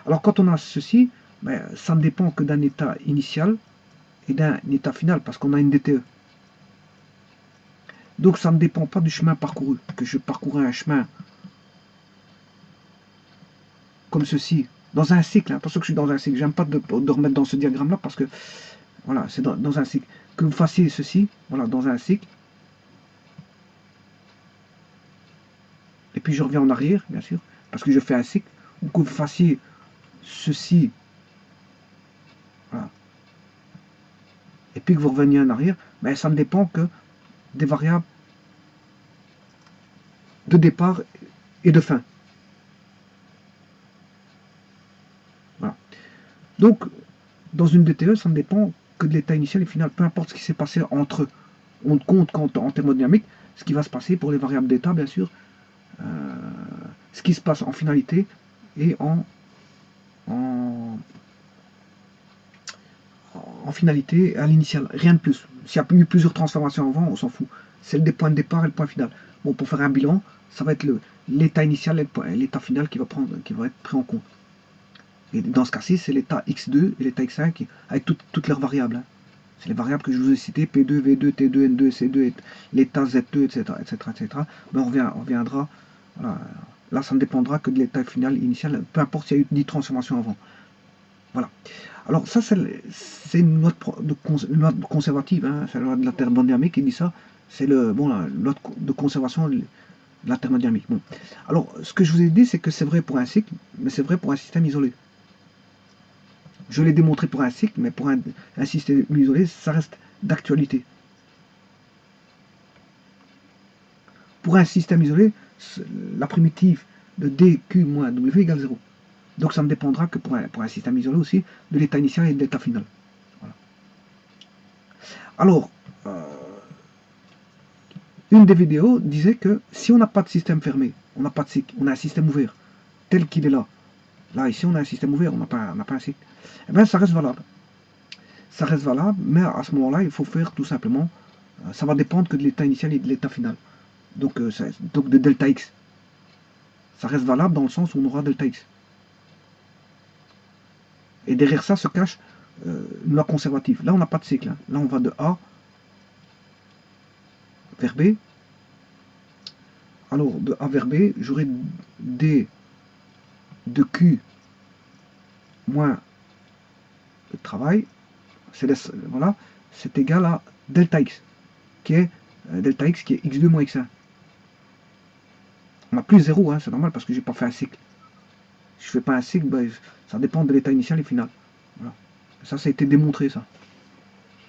Alors quand on a ceci, ben, ça ne dépend que d'un état initial et d'un état final, parce qu'on a une DTE. Donc ça ne dépend pas du chemin parcouru, que je parcourais un chemin comme ceci, dans un cycle, hein. Attention que je suis dans un cycle, j'aime pas de remettre dans ce diagramme-là, parce que, voilà, c'est dans un cycle. Que vous fassiez ceci, voilà, dans un cycle, et puis je reviens en arrière, bien sûr, parce que je fais un cycle, ou que vous fassiez ceci, voilà, et puis que vous reveniez en arrière, ben ça ne dépend que des variables de départ et de fin. Voilà. Donc, dans une DTE, ça ne dépend que de l'état initial et final, peu importe ce qui s'est passé entre eux. On compte en thermodynamique ce qui va se passer pour les variables d'état, bien sûr, ce qui se passe en finalité et en finalité à l'initial. Rien de plus. S'il y a eu plusieurs transformations avant, on s'en fout. C'est le point de départ et le point final. Bon, pour faire un bilan, ça va être l'état initial et l'état final qui va être pris en compte. Et dans ce cas-ci, c'est l'état x2 et l'état x5 avec toutes leurs variables. Hein. C'est les variables que je vous ai citées, P2, V2, T2, N2, C2, l'état Z2, etc. etc., etc. Mais on reviendra. Voilà. Là, ça ne dépendra que de l'état final initial, peu importe s'il y a eu 10 transformations avant. Voilà. Alors ça, c'est une loi conservative, hein. C'est la loi de la thermodynamique qui dit ça. C'est la loi de conservation de la thermodynamique. Bon. Alors, ce que je vous ai dit, c'est que c'est vrai pour un cycle, mais c'est vrai pour un système isolé. Je l'ai démontré pour un cycle, mais pour un système isolé, ça reste d'actualité. Pour un système isolé, la primitive de dq moins w égale 0. Donc ça ne dépendra que pour un système isolé aussi de l'état initial et de l'état final. Voilà. Alors, une des vidéos disait que si on n'a pas de système fermé, on n'a pas de cycle, on a un système ouvert, tel qu'il est là. Là, ici, on a un système ouvert, on n'a pas un cycle. Eh bien, ça reste valable. Ça reste valable, mais à ce moment-là, il faut faire tout simplement, ça va dépendre que de l'état initial et de l'état final. Donc de delta x. Ça reste valable dans le sens où on aura delta x. Et derrière ça se cache une loi conservative. Là, on n'a pas de cycle. Hein. Là, on va de A vers B. Alors, de A vers B, j'aurai D de Q moins le travail. Voilà, c'est égal à delta x, qui est x2 moins x1. On a plus 0, hein, c'est normal parce que j'ai pas fait un cycle. Si je fais pas un cycle, ben, ça dépend de l'état initial et final. Voilà. Ça a été démontré, ça.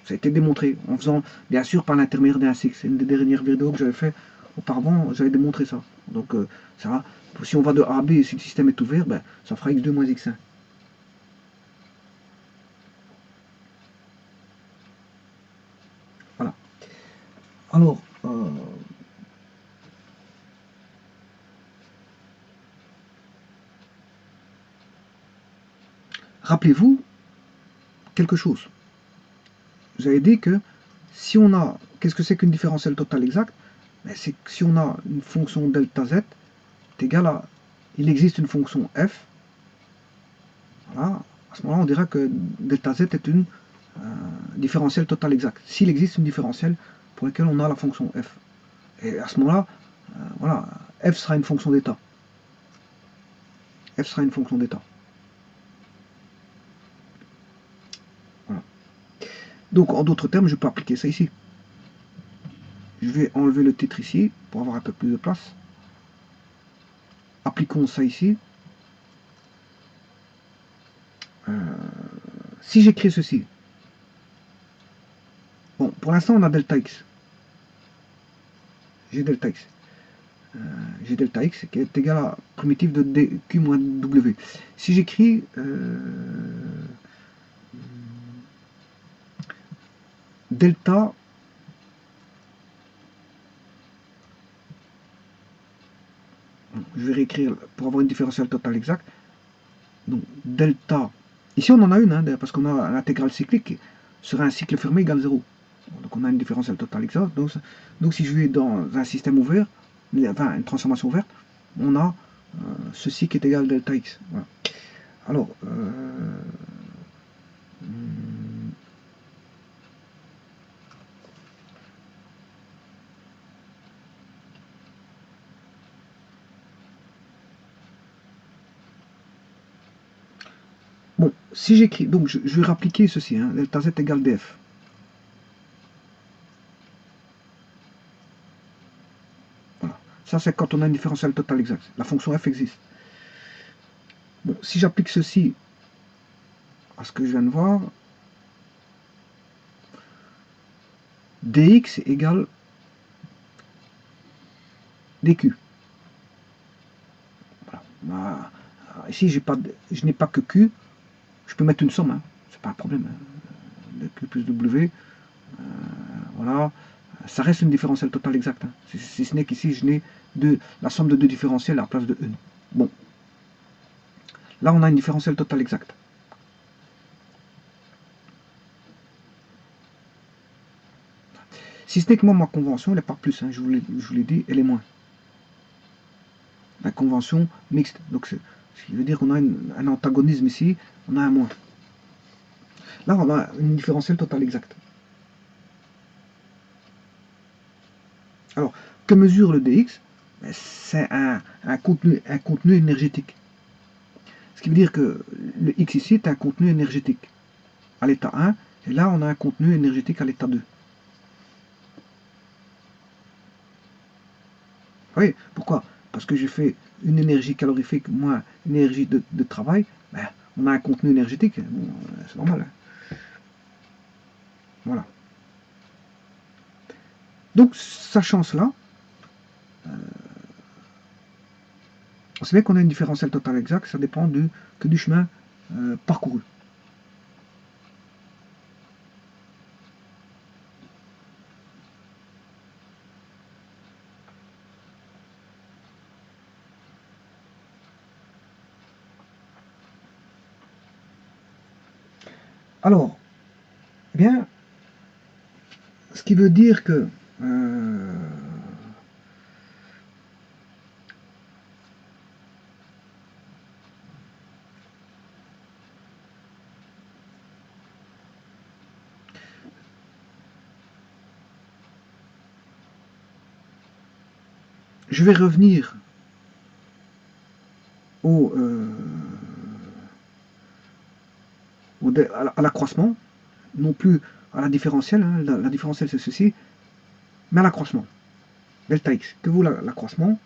Ça a été démontré en faisant, bien sûr, par l'intermédiaire d'un cycle. C'est une des dernières vidéos que j'avais fait auparavant, j'avais démontré ça. Donc, ça, si on va de A à B, si le système est ouvert, ben, ça fera x2 moins x1. Voilà. Alors, rappelez-vous quelque chose. Vous avez dit que si on a, qu'est-ce que c'est qu'une différentielle totale exacte? C'est que si on a une fonction delta z est égale à, il existe une fonction f, voilà, à ce moment-là on dira que delta z est une différentielle totale exacte. S'il existe une différentielle pour laquelle on a la fonction f. Et à ce moment-là, voilà, f sera une fonction d'état. F sera une fonction d'état. Voilà. Donc en d'autres termes, je peux appliquer ça ici. Je vais enlever le titre ici pour avoir un peu plus de place. Appliquons ça ici. Si j'écris ceci, bon, pour l'instant on a delta x. J'ai delta x. J'ai delta x qui est égal à primitive de dq moins w. Si j'écris delta je vais réécrire pour avoir une différentielle totale exacte. Donc delta, ici on en a une, hein, parce qu'on a l'intégrale cyclique sur un cycle fermé égale 0. Donc on a une différentielle totale exacte. Donc si je vais dans un système ouvert, enfin une transformation ouverte, on a ceci qui est égal à delta x. Voilà. Alors, bon, si j'écris, donc je vais rappliquer ceci, hein, delta z égale df. Voilà. Ça c'est quand on a une différentielle totale exacte. La fonction f existe. Bon, si j'applique ceci à ce que je viens de voir, dx égale dq. Voilà. Ici, je n'ai pas que q. Je peux mettre une somme, hein. C'est pas un problème. Hein. Q plus w. Voilà. Ça reste une différentielle totale exacte. Hein. Si ce n'est qu'ici, je n'ai la somme de deux différentiels à la place de une. Bon. Là, on a une différentielle totale exacte. Si ce n'est que moi, ma convention, elle n'est pas plus. Hein. Je vous l'ai dit, elle est moins. La convention mixte. Donc, ce qui veut dire qu'on a un antagonisme ici, on a un moins. Là, on a une différentielle totale exacte. Alors, que mesure le dx? C'est un contenu énergétique. Ce qui veut dire que le x ici est un contenu énergétique à l'état 1, et là on a un contenu énergétique à l'état 2. Oui, pourquoi? Parce que j'ai fait une énergie calorifique moins une énergie de travail, ben, on a un contenu énergétique, bon, c'est normal. Hein. Voilà. Donc, sachant cela, on sait bien qu'on a une différentielle totale exacte, ça dépend que du chemin parcouru. Alors, eh bien, ce qui veut dire que je vais revenir au, à l'accroissement, non plus à la différentielle, hein, la différentielle c'est ceci, mais à l'accroissement, delta x. Que vaut l'accroissement?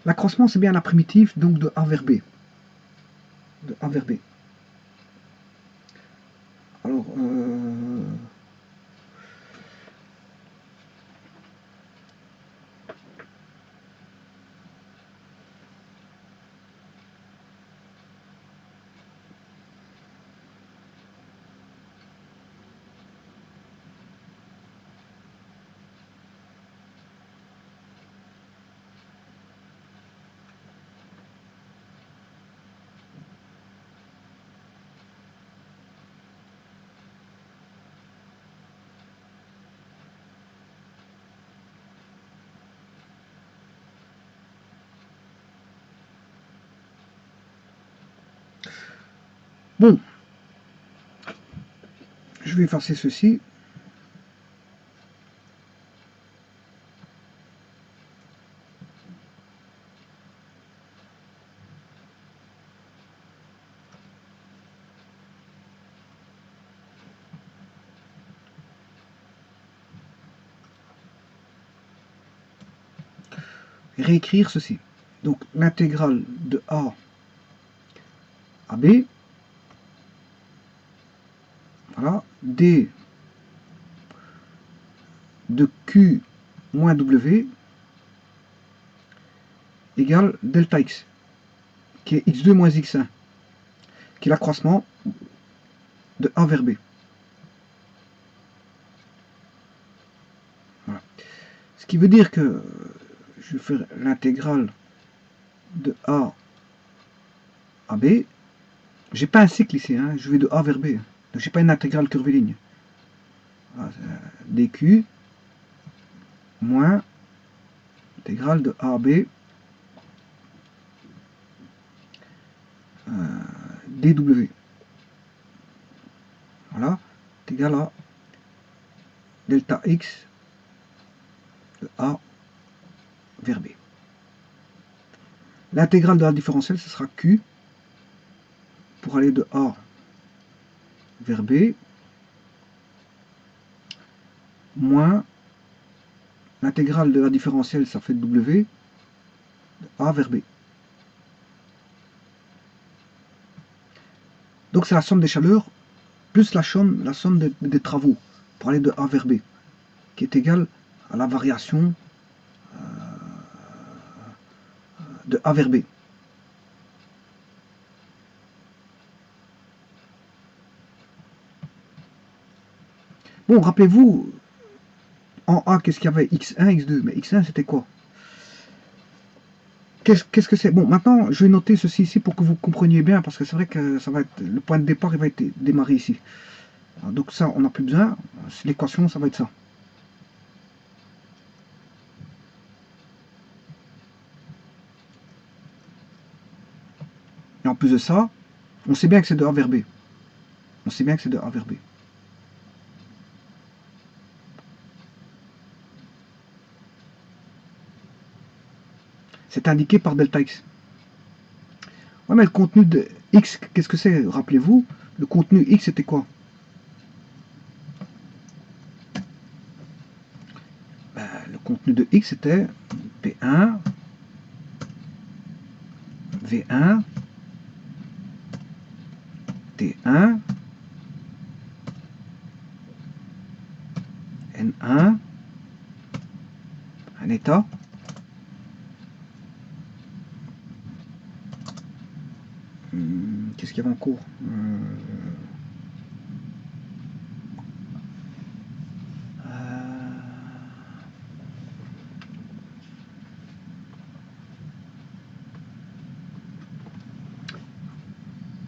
L'accroissement c'est bien la primitive donc de A vers B. De A vers B. Alors, bon, je vais effacer ceci. réécrire ceci. Donc l'intégrale de A à B, voilà, D de Q moins W égale delta X, qui est X2 moins X1, qui est l'accroissement de A vers B. Voilà. Ce qui veut dire que je vais faire l'intégrale de A à B. J'ai pas un cycle ici, hein, je vais de A vers B. Donc j'ai pas une intégrale curviligne. Voilà, dQ moins intégrale de A à B dW. Voilà, c'est égal à delta X de A vers B. L'intégrale de la différentielle, ce sera Q pour aller de A vers B moins l'intégrale de la différentielle, ça fait W de A vers B. Donc c'est la somme des chaleurs plus la somme des travaux pour aller de A vers B, qui est égale à la variation de A vers B. Bon, rappelez-vous, en A, qu'est-ce qu'il y avait? X1, X2. Mais X1, c'était quoi? Qu'est-ce que c'est? Bon, maintenant, je vais noter ceci ici pour que vous compreniez bien, parce que c'est vrai que ça va être le point de départ, il va être démarré ici. Alors, donc ça, on n'a plus besoin. L'équation, ça va être ça. Et en plus de ça, on sait bien que c'est de A vers B. On sait bien que c'est de A vers B. C'est indiqué par delta X. Ouais, mais le contenu de X, qu'est-ce que c'est? Rappelez-vous, le contenu X, c'était quoi? Ben, le contenu de X, c'était P1, V1, T1, N1, un état, qu'est-ce qu'il y avait en cours?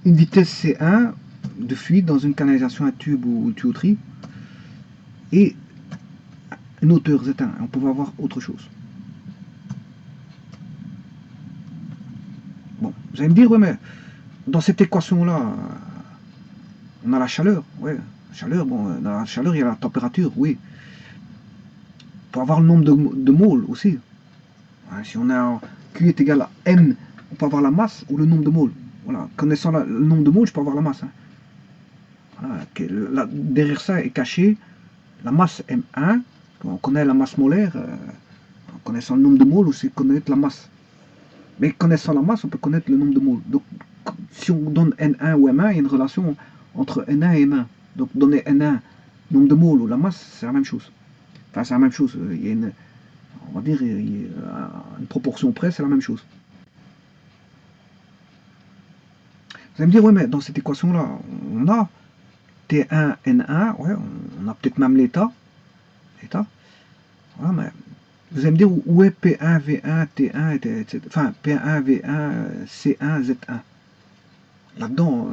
Une vitesse C1 de fuite dans une canalisation à tube ou une tuyauterie et une hauteur Z1. On pouvait avoir autre chose. Bon, vous allez me dire, ouais, mais dans cette équation-là, on a la chaleur. Ouais, la chaleur, bon, dans la chaleur, il y a la température, oui. Pour avoir le nombre de moles aussi. Si on a Q est égal à M, on peut avoir la masse ou le nombre de moles. Voilà. Connaissant le nombre de moles, je peux avoir la masse. Hein. Voilà. Derrière ça est caché la masse M1. On connaît la masse molaire. En connaissant le nombre de moles, aussi connaître la masse. Mais connaissant la masse, on peut connaître le nombre de moles. Donc, si on donne N1 ou M1, il y a une relation entre N1 et M1. Donc, donner N1, nombre de moles ou la masse, c'est la même chose. Enfin, c'est la même chose. Il y a une, on va dire, il y a une proportion près, c'est la même chose. Vous allez me dire, ouais, mais dans cette équation-là, on a T1, N1, ouais, on a peut-être même l'état. Voilà, mais vous allez me dire où est P1, V1, T1, etc. Enfin, P1, V1, C1, Z1. Là-dedans,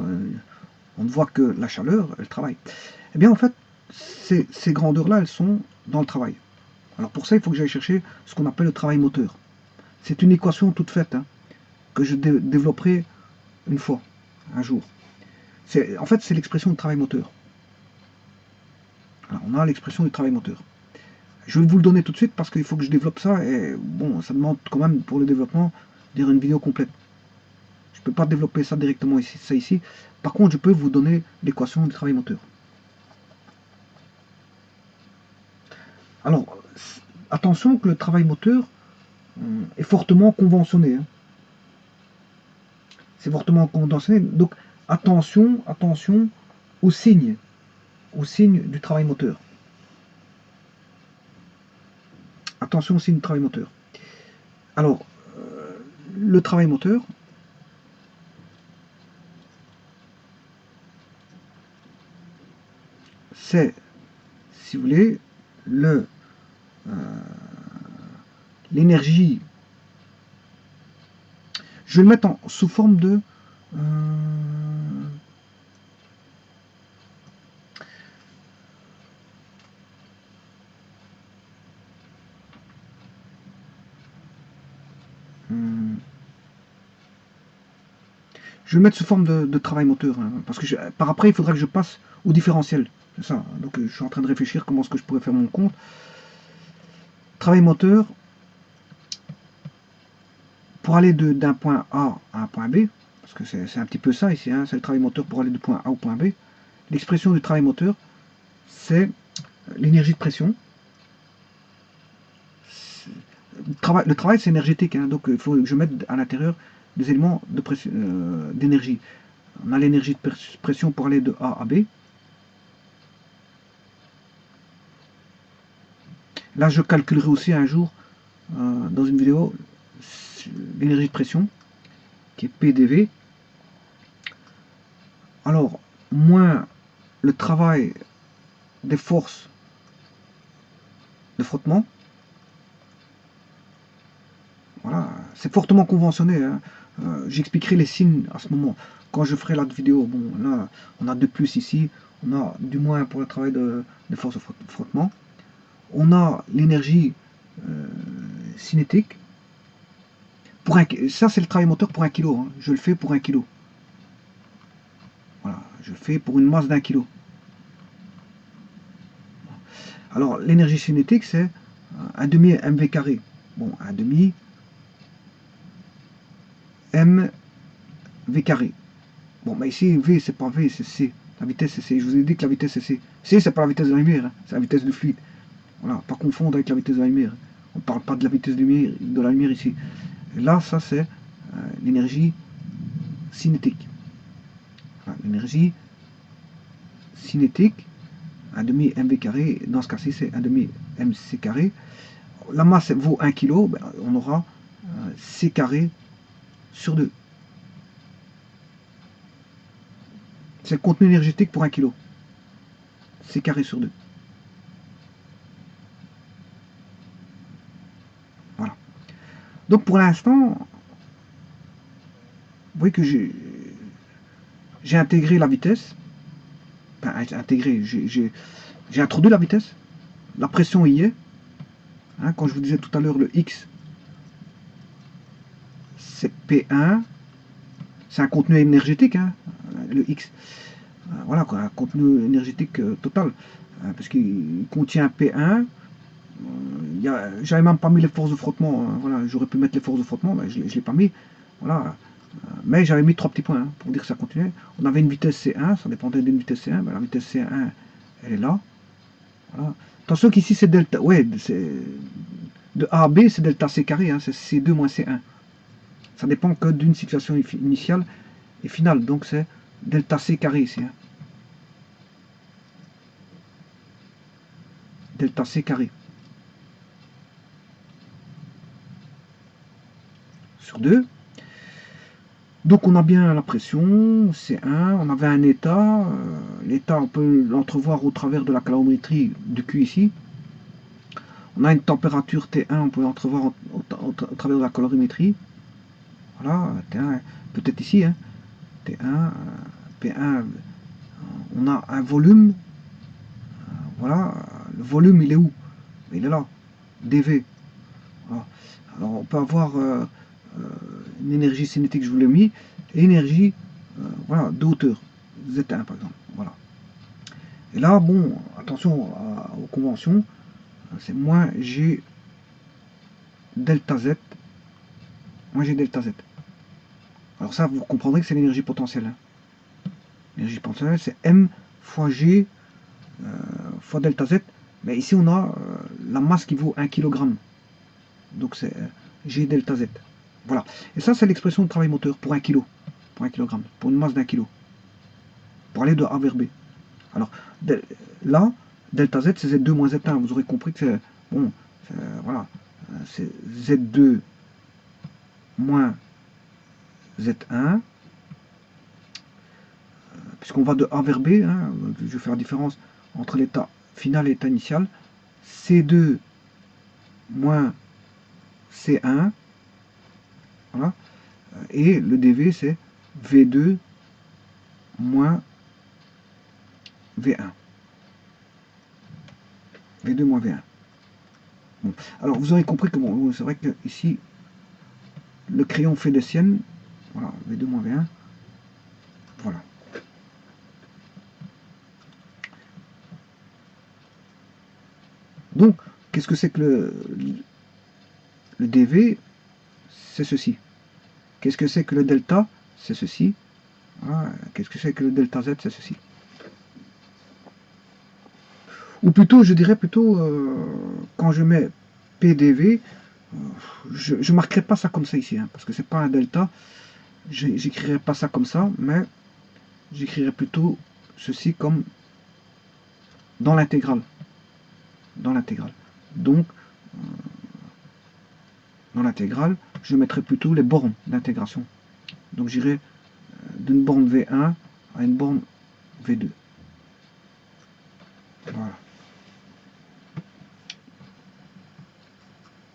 on voit que la chaleur, elle travaille. Eh bien, en fait, ces grandeurs-là, elles sont dans le travail. Alors pour ça, il faut que j'aille chercher ce qu'on appelle le travail moteur. C'est une équation toute faite, hein, que je développerai une fois, un jour. En fait, c'est l'expression du travail moteur. Alors, on a l'expression du travail moteur. Je vais vous le donner tout de suite parce qu'il faut que je développe ça et bon, ça demande quand même pour le développement dire une vidéo complète. Je ne peux pas développer ça directement ici. Par contre, je peux vous donner l'équation du travail moteur. Alors, attention que le travail moteur, est fortement conventionné. Hein. C'est fortement conventionné. Donc attention, attention aux signes du travail moteur. Attention aux signes du travail moteur. Alors, le travail moteur, c'est, si vous voulez, l'énergie. Je vais le mettre sous forme de je vais le mettre sous forme de travail moteur, hein, parce que par après, il faudra que je passe au différentiel. C'est ça. Donc, je suis en train de réfléchir comment est-ce que je pourrais faire mon compte. Travail moteur, pour aller d'un point A à un point B, parce que c'est un petit peu ça ici, hein, c'est le travail moteur pour aller du point A au point B. L'expression du travail moteur, c'est l'énergie de pression. Le travail, c'est énergétique, hein, donc il faut que je mette à l'intérieur des éléments d'énergie. On a l'énergie de pression pour aller de A à B. Là, je calculerai aussi un jour, dans une vidéo, l'énergie de pression, qui est PDV. Alors, moins le travail des forces de frottement, voilà, c'est fortement conventionné. Hein. J'expliquerai les signes à ce moment. Quand je ferai la vidéo, bon, là, on a de plus ici, on a du moins pour le travail de force de frottement. On a l'énergie cinétique. Ça, c'est le travail moteur pour 1 kg. Hein. Je le fais pour 1 kg. Voilà, je le fais pour une masse d'1 kg. Alors, l'énergie cinétique, c'est un demi mv carré. Bon, un demi mv carré. Bon, mais ici, V, c'est pas V, c'est C. La vitesse, c'est C. Je vous ai dit que la vitesse, c'est C. C, c'est pas la vitesse de la lumière, hein. C'est la vitesse du fluide. Voilà, pas confondre avec la vitesse de la lumière. On ne parle pas de la vitesse de la lumière ici. Et là, ça, c'est l'énergie cinétique. Voilà, l'énergie cinétique, un demi mv carré. Dans ce cas-ci, c'est un demi mc carré. La masse vaut 1 kg, ben, on aura c carré sur 2. C'est le contenu énergétique pour 1 kg. C carré sur 2. Voilà. Donc pour l'instant, vous voyez que j'ai intégré la vitesse. Enfin, intégré, j'ai introduit la vitesse. La pression y est. Hein, quand je vous disais tout à l'heure, le X, c'est P1. C'est un contenu énergétique, hein, le X. Voilà, quoi, un contenu énergétique total. Parce qu'il contient P1. J'avais même pas mis les forces de frottement. Voilà, j'aurais pu mettre les forces de frottement, mais je ne l'ai pas mis. Voilà. Mais j'avais mis 3 petits points, hein, pour dire que ça continuait. On avait une vitesse C1, ça dépendait d'une vitesse C1. Ben, la vitesse C1, elle est là. Voilà. Attention qu'ici c'est delta. Ouais, de A à B, c'est delta C carré, hein, c'est C2 moins C1. Ça dépend que d'une situation initiale et finale. Donc c'est delta C carré ici. Hein. Delta C carré. Sur 2. Donc on a bien la pression, C1, on avait un état, l'état on peut l'entrevoir au travers de la calorimétrie du Q ici. On a une température T1, on peut l'entrevoir au travers de la calorimétrie. Voilà, T1, peut-être ici, hein. T1, P1, on a un volume, voilà, le volume il est où? Il est là, dV. Voilà. Alors on peut avoir une énergie cinétique, je vous l'ai mis, et énergie voilà, de hauteur, Z1 par exemple. Voilà. Et là, bon, attention aux conventions, c'est moins G delta Z, moins G delta Z. Alors ça, vous comprendrez que c'est l'énergie potentielle. Hein. L'énergie potentielle, c'est M fois G fois delta Z. Mais ici, on a la masse qui vaut 1 kg. Donc c'est G delta Z. Voilà. Et ça, c'est l'expression de travail moteur pour 1 kg, pour 1 kg, pour une masse d'1 kg, pour aller de A vers B. Alors, là, delta Z, c'est Z2 moins Z1. Vous aurez compris que c'est, bon, voilà, c'est Z2 moins Z1, puisqu'on va de A vers B, hein, je vais faire la différence entre l'état final et l'état initial. C2 moins C1, voilà, et le dV, c'est V2 moins V1. V2 moins V1. Bon. Alors, vous aurez compris que, bon, c'est vrai que ici, le crayon fait des siennes. Voilà, V2 moins V1. Voilà. Donc, qu'est-ce que c'est que le dV? C'est ceci. Qu'est-ce que c'est que le delta? C'est ceci. Voilà. Qu'est-ce que c'est que le delta Z? C'est ceci. Ou plutôt, je dirais plutôt, quand je mets PDV, je ne marquerai pas ça comme ça ici, hein, parce que c'est pas un delta. J'écrirai pas ça comme ça, mais j'écrirai plutôt ceci comme dans l'intégrale. Dans l'intégrale. Donc, dans l'intégrale, je mettrai plutôt les bornes d'intégration. Donc j'irai d'une borne V1 à une borne V2. Voilà.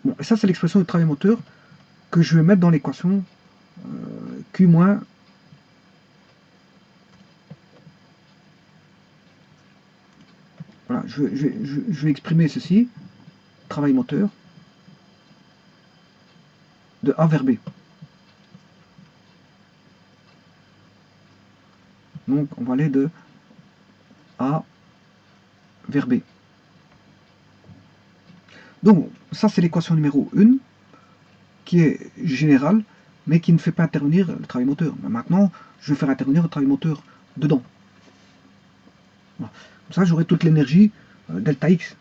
Bon, et ça c'est l'expression du travail moteur que je vais mettre dans l'équation Q-. Voilà, je vais exprimer ceci, travail moteur, de A vers B. Donc on va aller de A vers B. Donc ça c'est l'équation numéro 1, qui est générale, mais qui ne fait pas intervenir le travail moteur. Mais maintenant, je vais faire intervenir le travail moteur dedans. Voilà. Comme ça, j'aurai toute l'énergie delta X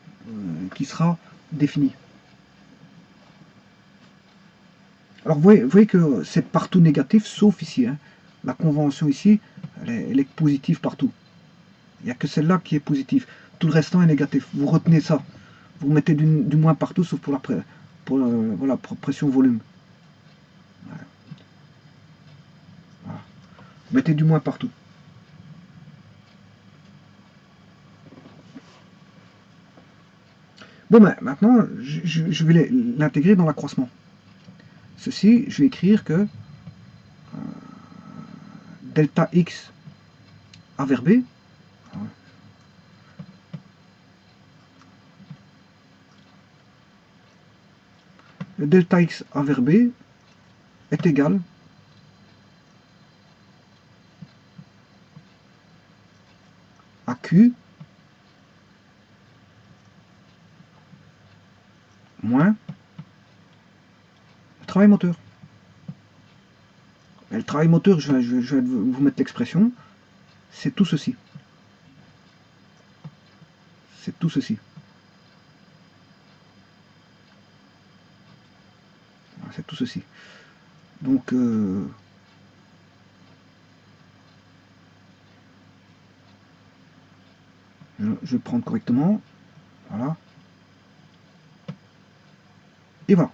qui sera définie. Alors, vous voyez que c'est partout négatif, sauf ici. Hein. La convention ici, elle est positive partout. Il n'y a que celle-là qui est positive. Tout le restant est négatif. Vous retenez ça. Vous mettez du moins partout, sauf pour voilà, pour pression-volume. Voilà. Voilà. Vous mettez du moins partout. Bon, ben, maintenant, je vais l'intégrer dans l'accroissement. Ceci, je vais écrire que delta X A vers B, le delta X A vers B est égal à Q moins le travail moteur. Et le travail moteur, je vais vous mettre l'expression, c'est tout ceci. C'est tout ceci. C'est tout ceci. Donc, je vais prendre correctement. Voilà. Et voilà.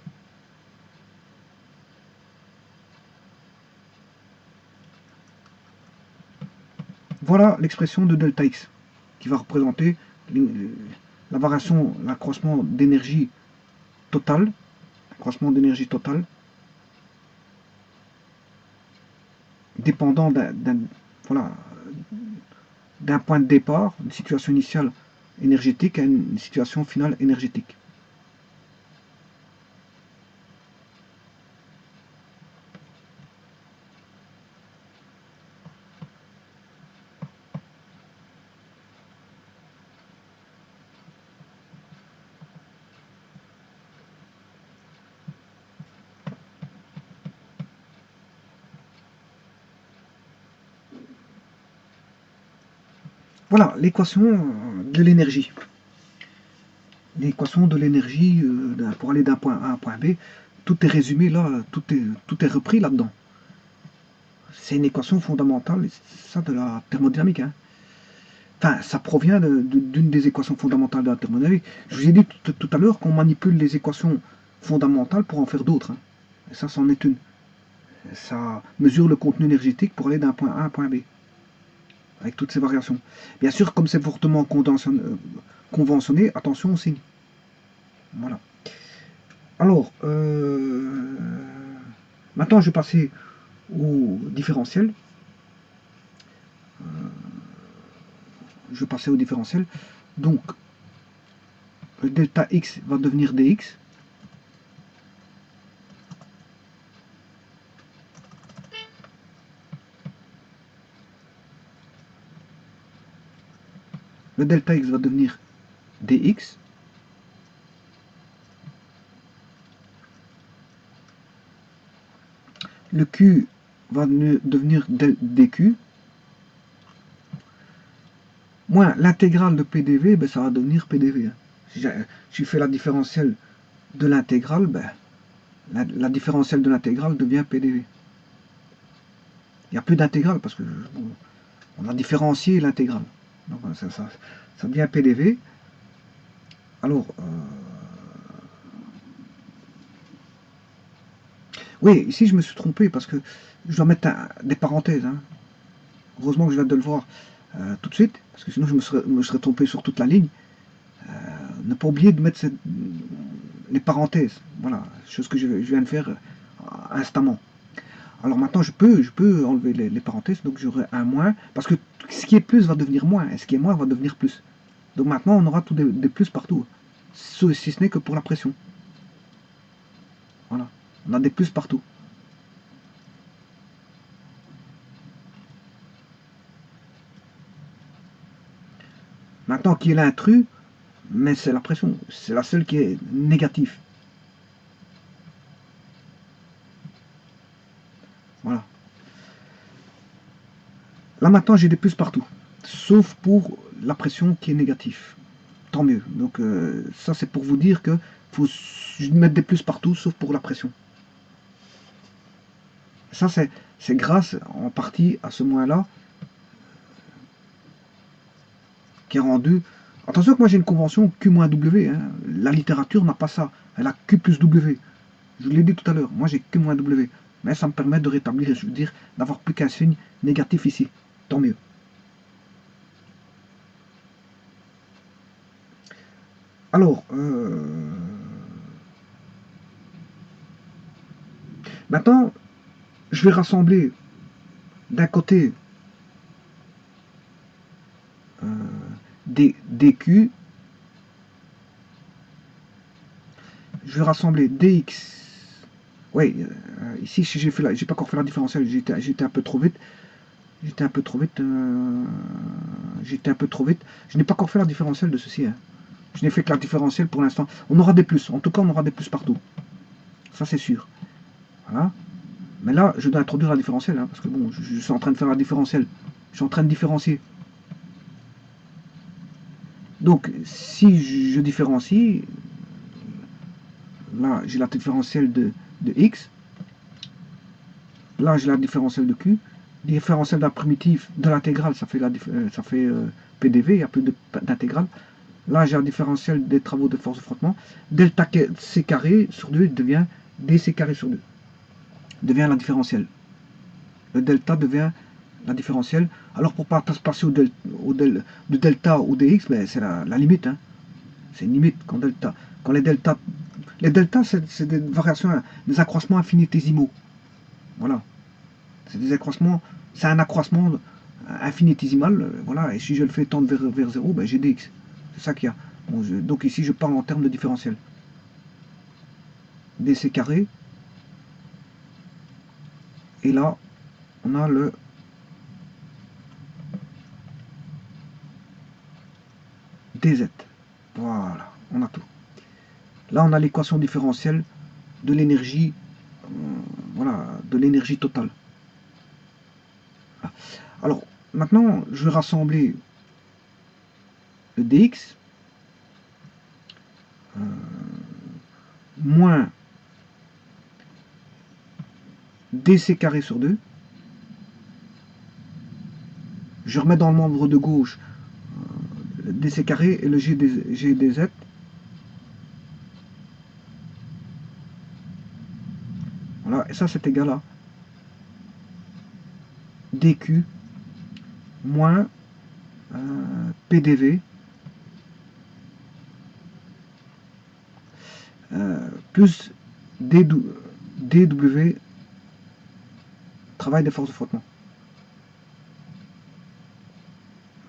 Voilà l'expression de delta X, qui va représenter la variation, l'accroissement d'énergie totale, dépendant voilà, d'un point de départ, une situation initiale énergétique à une situation finale énergétique. Voilà l'équation de l'énergie. L'équation de l'énergie pour aller d'un point A à un point B. tout est résumé là, tout est repris là-dedans. C'est une équation fondamentale, ça, de la thermodynamique. Hein. Enfin, ça provient d'une des équations fondamentales de la thermodynamique. Je vous ai dit tout à l'heure qu'on manipule les équations fondamentales pour en faire d'autres. Hein. Et ça, c'en est une. Ça mesure le contenu énergétique pour aller d'un point A à un point B, avec toutes ces variations. Bien sûr, comme c'est fortement conventionné, attention au signe. Voilà. Alors, maintenant je vais passer au différentiel. Donc, le delta x va devenir dx. Le delta x va devenir dx. Le q va devenir dq. Moins l'intégrale de pdv, ben, ça va devenir pdv. Hein. Si je fais la différentielle de l'intégrale, ben, la différentielle de l'intégrale devient pdv. Il n'y a plus d'intégrale parce que bon, on a différencié l'intégrale. Donc ça devient pdv. Alors, oui, ici je me suis trompé parce que je dois mettre des parenthèses. Hein. Heureusement que je viens de le voir tout de suite, parce que sinon je me serais trompé sur toute la ligne. Ne pas oublier de mettre les parenthèses. Voilà, chose que je viens de faire instamment. Alors maintenant je peux enlever les parenthèses, donc j'aurai un moins, parce que ce qui est plus va devenir moins, et ce qui est moins va devenir plus. Donc maintenant on aura tout des plus partout, si ce n'est que pour la pression. Voilà, on a des plus partout. Maintenant qui est l'intrus, mais c'est la pression, c'est la seule qui est négative. Voilà. Là maintenant j'ai des plus partout, sauf pour la pression qui est négative. Tant mieux. Donc ça c'est pour vous dire que faut mettre des plus partout, sauf pour la pression. Ça c'est grâce en partie à ce moins-là qui est rendu. Attention que moi j'ai une convention Q-W. Hein. La littérature n'a pas ça. Elle a Q plus W. Je vous l'ai dit tout à l'heure. Moi j'ai Q-W. Mais ça me permet de rétablir, je veux dire, d'avoir plus qu'un signe négatif ici. Tant mieux. Alors, maintenant, je vais rassembler d'un côté dq, je vais rassembler dx. Oui, ici j'ai pas encore fait la différentielle, j'étais un peu trop vite. J'étais un peu trop vite. Je n'ai pas encore fait la différentielle de ceci. Hein. Je n'ai fait que la différentielle pour l'instant. On aura des plus. En tout cas, on aura des plus partout. Ça, c'est sûr. Voilà. Mais là, je dois introduire la différentielle. Hein, parce que bon, je suis en train de faire la différentielle. Je suis en train de différencier. Donc, si je différencie, là, j'ai la différentielle de x. Là, j'ai la différentielle de q. Différentielle de la primitive de l'intégrale, ça fait, PDV, il n'y a plus d'intégrale. Là, j'ai la différentielle des travaux de force de frottement. Delta c carré sur 2 devient dc carré sur 2. Devient la différentielle. Le delta devient la différentielle. Alors, pour ne pas passer de delta ou dx, ben, c'est la limite. Hein. C'est une limite quand delta. Quand les deltas, c'est des variations, des accroissements infinitésimaux. Voilà. C'est des accroissements, c'est un accroissement infinitésimal. Voilà. Et si je le fais tendre vers 0, ben, j'ai dx. C'est ça qu'il y a. Bon, donc ici, je parle en termes de différentiel. dc carré. Et là, on a le dz. Voilà, on a tout. Là, on a l'équation différentielle de l'énergie, voilà, de l'énergie totale. Voilà. Alors, maintenant, je vais rassembler le dx moins dc carré sur 2. Je remets dans le membre de gauche le dc carré et le g des z. Voilà, et ça c'est égal à dq moins pdv plus dw travail des forces de frottement.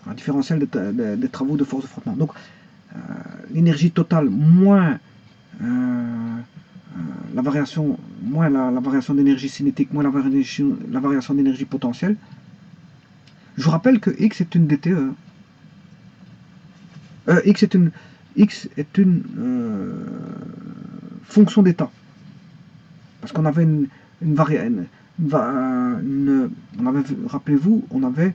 Un différentiel des travaux de force de frottement. Donc l'énergie totale moins la variation, moins la variation d'énergie cinétique, moins la variation d'énergie potentielle. Je vous rappelle que x est une DTE. X est une fonction d'état. Parce qu'on avait une variable. Rappelez-vous, on avait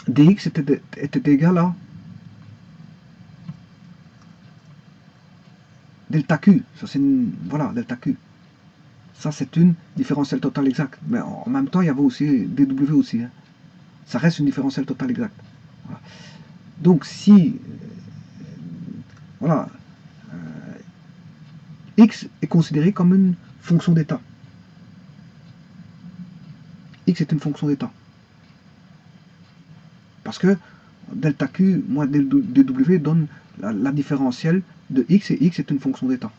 dx était égal à delta q. Ça c'est voilà, delta q. Ça c'est une différentielle totale exacte. Mais en même temps, il y avait aussi dw aussi. Hein. Ça reste une différentielle totale exacte. Voilà. Donc si voilà, x est considéré comme une fonction d'état. X est une fonction d'état. Parce que delta Q moins dw donne la différentielle de x, et x est une fonction d'état.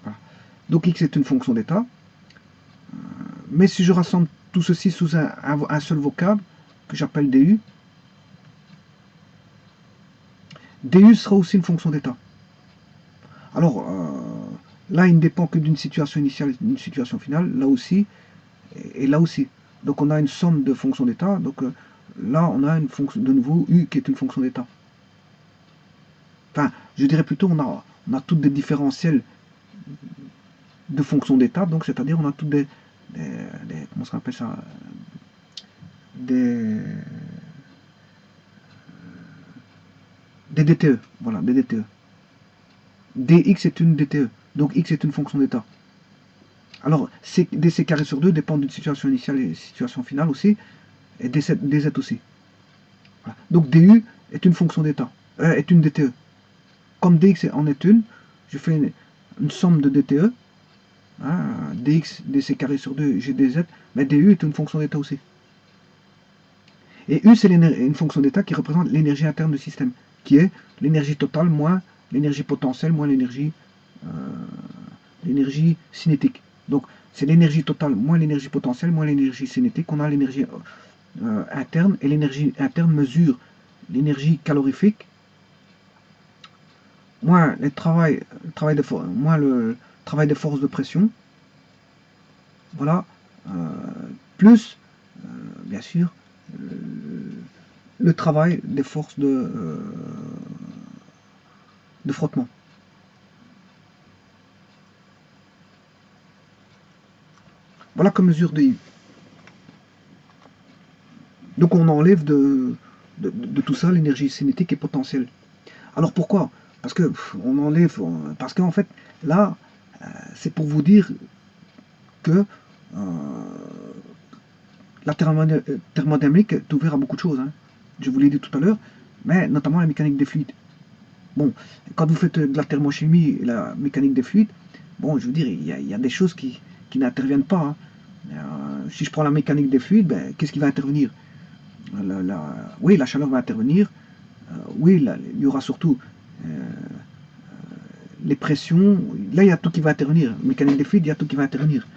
Voilà. Donc x est une fonction d'état. Mais si je rassemble tout ceci sous un seul vocable, que j'appelle du, du sera aussi une fonction d'état. Alors, là, il ne dépend que d'une situation initiale et d'une situation finale, là aussi, et là aussi. Donc on a une somme de fonctions d'état, donc là on a une fonction, de nouveau u qui est une fonction d'état. Enfin, je dirais plutôt on a toutes des différentiels de fonctions d'état, donc c'est-à-dire on a toutes des comment ça s'appelle ça, des DTE, voilà, des DTE. dx est une DTE, donc x est une fonction d'état. Alors, dc carré sur 2 dépend d'une situation initiale et situation finale aussi, et dz aussi. Voilà. Donc du est une fonction d'état, est une DTE. Comme dx en est une, je fais une somme de DTE, hein, dx, dc carré sur 2, g dz, mais du est une fonction d'état aussi. Et u, c'est une fonction d'état qui représente l'énergie interne du système, qui est l'énergie totale moins l'énergie potentielle moins l'énergie cinétique. Donc, c'est l'énergie totale moins l'énergie potentielle moins l'énergie cinétique. On a l'énergie interne, et l'énergie interne mesure l'énergie calorifique moins le travail de force de pression, voilà, plus bien sûr le travail des forces de frottement. Voilà comme mesure de I. Donc on enlève de tout ça l'énergie cinétique et potentielle. Alors pourquoi? Parce que on enlève, parce qu'en fait là c'est pour vous dire que la thermodynamique est ouverte à beaucoup de choses. Hein. Je vous l'ai dit tout à l'heure, mais notamment la mécanique des fluides. Bon, quand vous faites de la thermochimie et la mécanique des fluides, bon, je veux dire, il y a des choses qui n'interviennent pas. Hein. Si je prends la mécanique des fluides, ben, qu'est-ce qui va intervenir? Oui, la chaleur va intervenir. Oui, il y aura surtout les pressions. Là, il y a tout qui va intervenir. Mécanique des fluides, il y a tout qui va intervenir.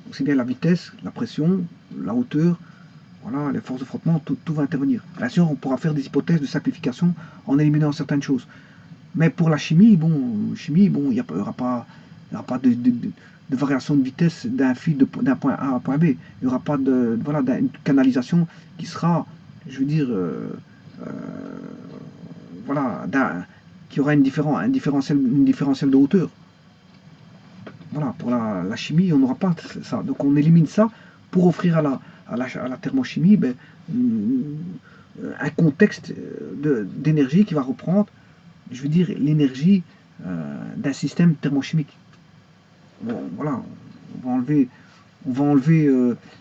Aussi bien la vitesse, la pression, la hauteur, voilà, les forces de frottement, tout va intervenir. Bien sûr, on pourra faire des hypothèses de simplification en éliminant certaines choses. Mais pour la chimie, bon, il n'y aura pas de variation de vitesse d'un fluide d'un point A à un point B. Il n'y aura pas d'une canalisation qui sera, je veux dire, voilà, qui aura une différentielle de hauteur. Voilà, pour la chimie, on n'aura pas ça. Donc on élimine ça pour offrir à la thermochimie un contexte d'énergie qui va reprendre, je veux dire, l'énergie d'un système thermochimique. Bon, voilà, on va enlever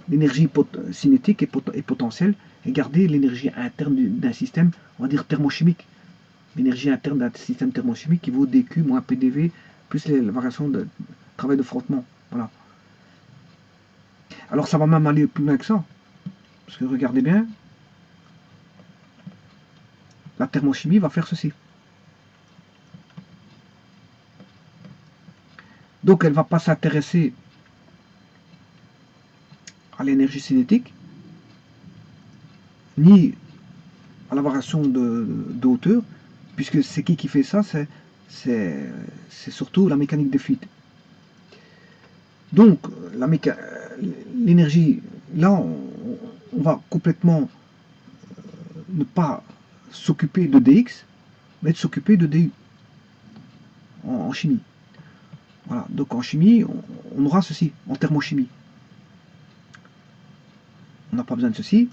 l'énergie cinétique et potentielle et garder l'énergie interne d'un système, on va dire thermochimique. L'énergie interne d'un système thermochimique qui vaut dQ moins PDV plus les variations de travail de frottement. Voilà. Alors ça va même aller plus loin que ça. Parce que regardez bien, la thermochimie va faire ceci. Donc elle ne va pas s'intéresser à l'énergie cinétique, ni à la variation de hauteur, puisque c'est qui fait ça, c'est surtout la mécanique des fluides. Donc l'énergie, là on va complètement ne pas s'occuper de dx, mais de s'occuper de du en chimie. Voilà, donc en chimie, on aura ceci, en thermochimie. On n'a pas besoin de ceci.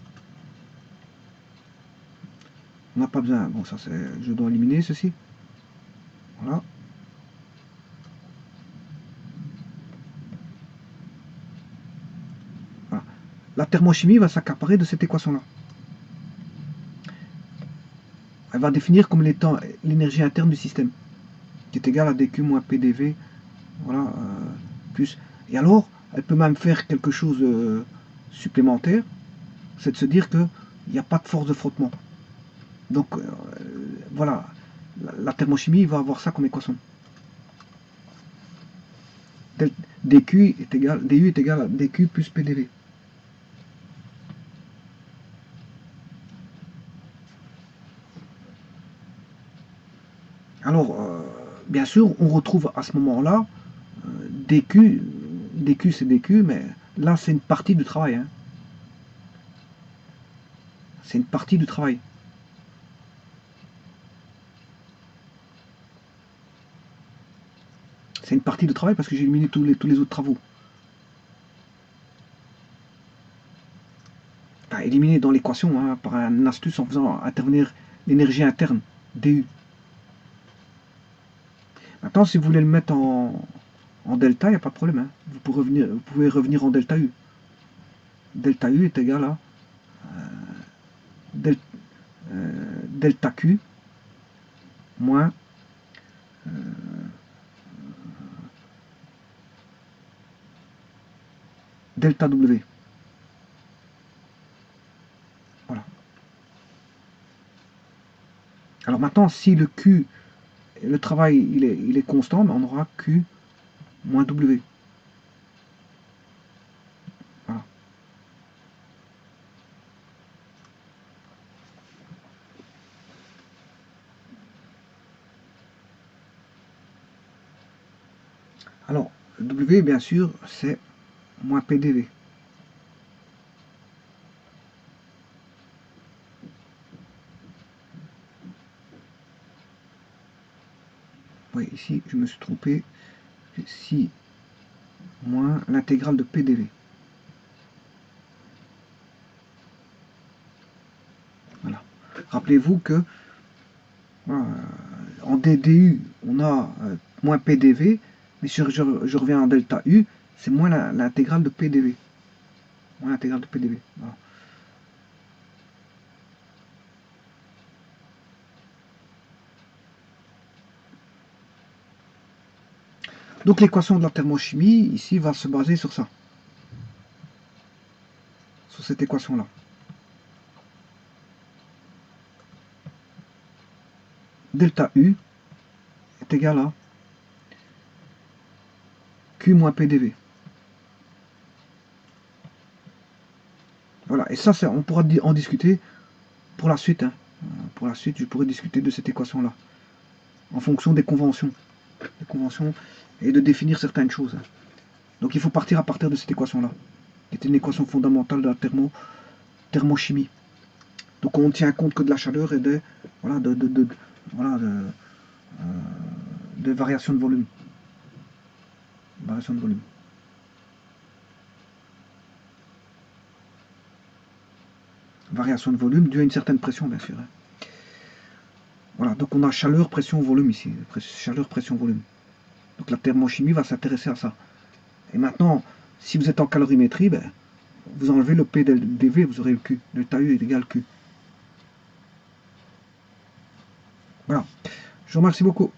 On n'a pas besoin, bon ça c'est, je dois éliminer ceci. Voilà. Voilà. La thermochimie va s'accaparer de cette équation-là. Elle va définir comme étant l'énergie interne du système, qui est égale à dQ moins PDV, voilà, plus. Et alors, elle peut même faire quelque chose supplémentaire, c'est de se dire qu'il n'y a pas de force de frottement. Donc, voilà, la thermochimie va avoir ça comme équation. dQ est égal, du est égal à dQ plus PDV. Alors, bien sûr, on retrouve à ce moment-là dQ, dQ c'est dQ, mais là c'est une partie du travail. Hein. C'est une partie du travail. C'est une partie du travail parce que j'ai éliminé tous les autres travaux. Enfin, éliminé dans l'équation hein, par une astuce en faisant intervenir l'énergie interne, DU. Maintenant, si vous voulez le mettre en delta, il n'y a pas de problème. Hein. Vous pouvez revenir en delta U. Delta U est égal à del, delta Q moins delta W. Voilà. Alors maintenant, si le Q, le travail, il est constant, on aura Q moins W. Voilà. Alors, W, bien sûr, c'est moins PDV. Oui, ici, je me suis trompé. Si moins l'intégrale de PDV. Voilà. Rappelez-vous que en DDU, on a moins PDV, mais si je reviens en delta U, c'est moins l'intégrale de PDV. Moins l'intégrale de PDV. Voilà. Donc l'équation de la thermochimie, ici, va se baser sur ça. Sur cette équation-là. Delta U est égal à Q moins PDV. Voilà, et ça, on pourra en discuter pour la suite. Hein. Pour la suite, je pourrais discuter de cette équation-là, en fonction des conventions. Et de définir certaines choses. Hein. Donc il faut partir à partir de cette équation-là, qui est une équation fondamentale de la thermochimie. Donc on ne tient compte que de la chaleur et voilà, voilà, de variation de volume. Variation de volume. Variation de volume due à une certaine pression, bien sûr. Hein. Voilà, donc on a chaleur, pression, volume ici. Chaleur, pression, volume. Donc la thermochimie va s'intéresser à ça. Et maintenant, si vous êtes en calorimétrie, ben, vous enlevez le P dV, vous aurez le Q. Delta U est égal Q. Voilà. Je vous remercie beaucoup.